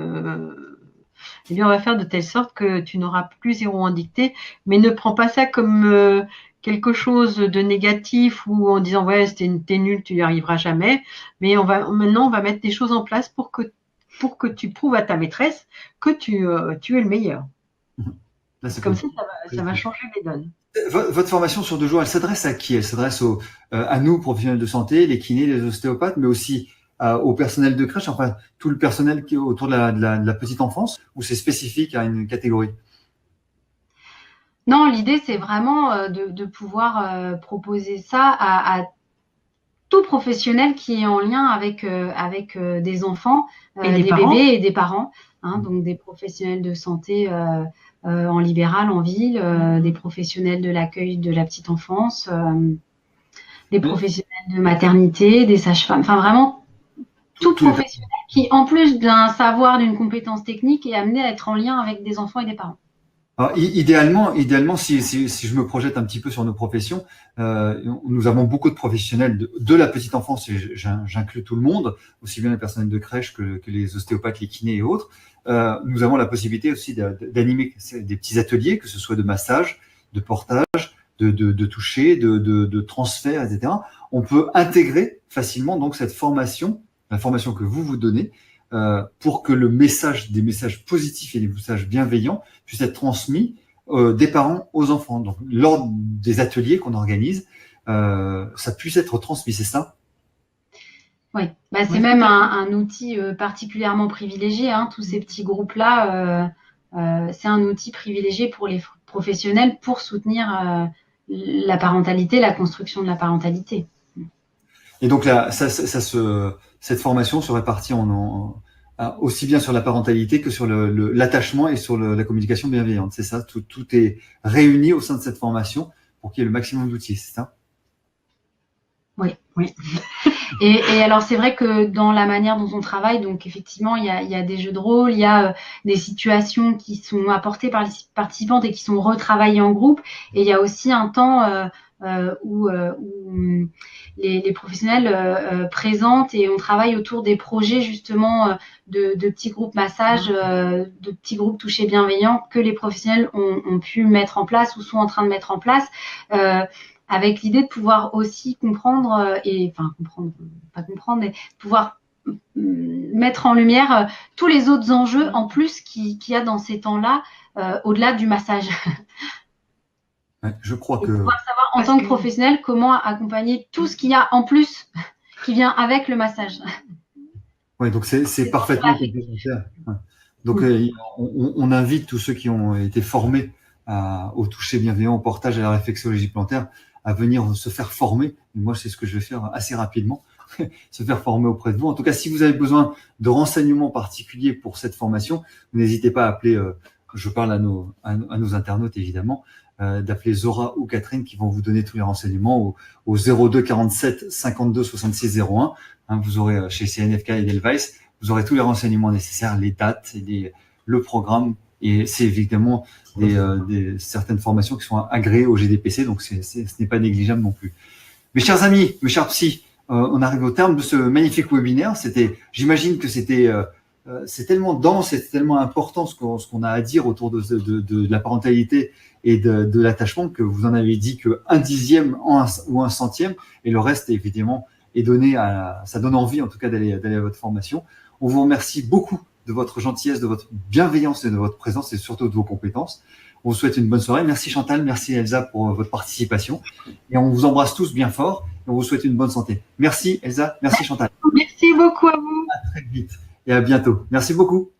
S2: on va faire de telle sorte que tu n'auras plus 0 en dictée, mais ne prends pas ça comme quelque chose de négatif ou en disant ouais t'es nul, tu n'y arriveras jamais. Mais maintenant on va mettre des choses en place pour que tu prouves à ta maîtresse que tu es le meilleur.
S1: Là, ça
S2: Comme
S1: peut...
S2: ça va changer les donnes.
S1: Votre formation sur 2 jours, elle s'adresse à qui? Elle s'adresse à nous, professionnels de santé, les kinés, les ostéopathes, mais aussi au personnel de crèche, enfin tout le personnel qui est autour de la petite enfance, ou c'est spécifique à une catégorie?
S3: Non, l'idée, c'est vraiment de pouvoir proposer ça à tout professionnel qui est en lien avec des enfants,
S2: Et
S3: des
S2: parents.
S3: bébés et des parents, hein, donc des professionnels de santé en libéral, en ville, des professionnels de l'accueil de la petite enfance, des professionnels de maternité, des sages-femmes, enfin vraiment tout
S1: Tous les
S3: professionnel qui, en plus d'un savoir, d'une compétence technique, est amené à être en lien avec des enfants et des parents.
S1: Alors, idéalement, si je me projette un petit peu sur nos professions, nous avons beaucoup de professionnels de la petite enfance, et j'inclus tout le monde, aussi bien les personnels de crèche que les ostéopathes, les kinés et autres. Nous avons la possibilité aussi d'animer des petits ateliers, que ce soit de massage, de portage, de toucher, de transfert, etc. On peut intégrer facilement donc cette formation, la formation que vous donnez, pour que des messages positifs et des messages bienveillants puissent être transmis des parents aux enfants. Donc, lors des ateliers qu'on organise, ça puisse être transmis, c'est ça?
S3: Oui, bah, c'est même un outil particulièrement privilégié, hein, tous ces petits groupes-là, c'est un outil privilégié pour les professionnels pour soutenir la parentalité, la construction de la parentalité.
S1: Et donc là, cette formation se répartit aussi bien sur la parentalité que sur l'attachement et sur la communication bienveillante. C'est ça, tout est réuni au sein de cette formation pour qu'il y ait le maximum d'outils, c'est ça?
S3: Oui, oui. Et alors, c'est vrai que dans la manière dont on travaille, donc effectivement, il y a des jeux de rôle, il y a des situations qui sont apportées par les participantes et qui sont retravaillées en groupe. Et il y a aussi un temps où les professionnels présentent et on travaille autour des projets justement de petits groupes massages, de petits groupes touchés bienveillants que les professionnels ont pu mettre en place ou sont en train de mettre en place. Avec l'idée de pouvoir aussi comprendre, mais pouvoir mettre en lumière tous les autres enjeux en plus qu'il y a dans ces temps-là, au-delà du massage.
S1: Ouais, je crois
S3: Et
S1: que
S3: pouvoir savoir en tant que professionnel comment accompagner tout ce qu'il y a en plus qui vient avec le massage.
S1: ouais, donc c'est parfaitement complémentaire. Ouais. Donc on invite tous ceux qui ont été formés au toucher bienveillant, au portage, à la réflexologie plantaire, à venir se faire former. Et moi, c'est ce que je vais faire assez rapidement, se faire former auprès de vous. En tout cas, si vous avez besoin de renseignements particuliers pour cette formation, n'hésitez pas à appeler, je parle à nos internautes évidemment, d'appeler Zora ou Catherine qui vont vous donner tous les renseignements au 02 47 52 66 01. Hein, vous aurez chez CNFK et Edelweiss, vous aurez tous les renseignements nécessaires, les dates, le programme. Et c'est évidemment certaines formations qui sont agréées au GDPC, donc ce n'est pas négligeable non plus. Mes chers amis, mes chers psys, on arrive au terme de ce magnifique webinaire. J'imagine que c'est tellement dense et tellement important ce qu'on a à dire autour de la parentalité et de l'attachement que vous en avez dit que 1/10 ou 1/100, et le reste évidemment et ça donne envie en tout cas d'aller à votre formation. On vous remercie beaucoup de votre gentillesse, de votre bienveillance et de votre présence et surtout de vos compétences. On vous souhaite une bonne soirée. Merci Chantal, merci Elsa pour votre participation. Et on vous embrasse tous bien fort et on vous souhaite une bonne santé. Merci Elsa, merci Chantal.
S2: Merci beaucoup à vous.
S1: À très vite et à bientôt. Merci beaucoup.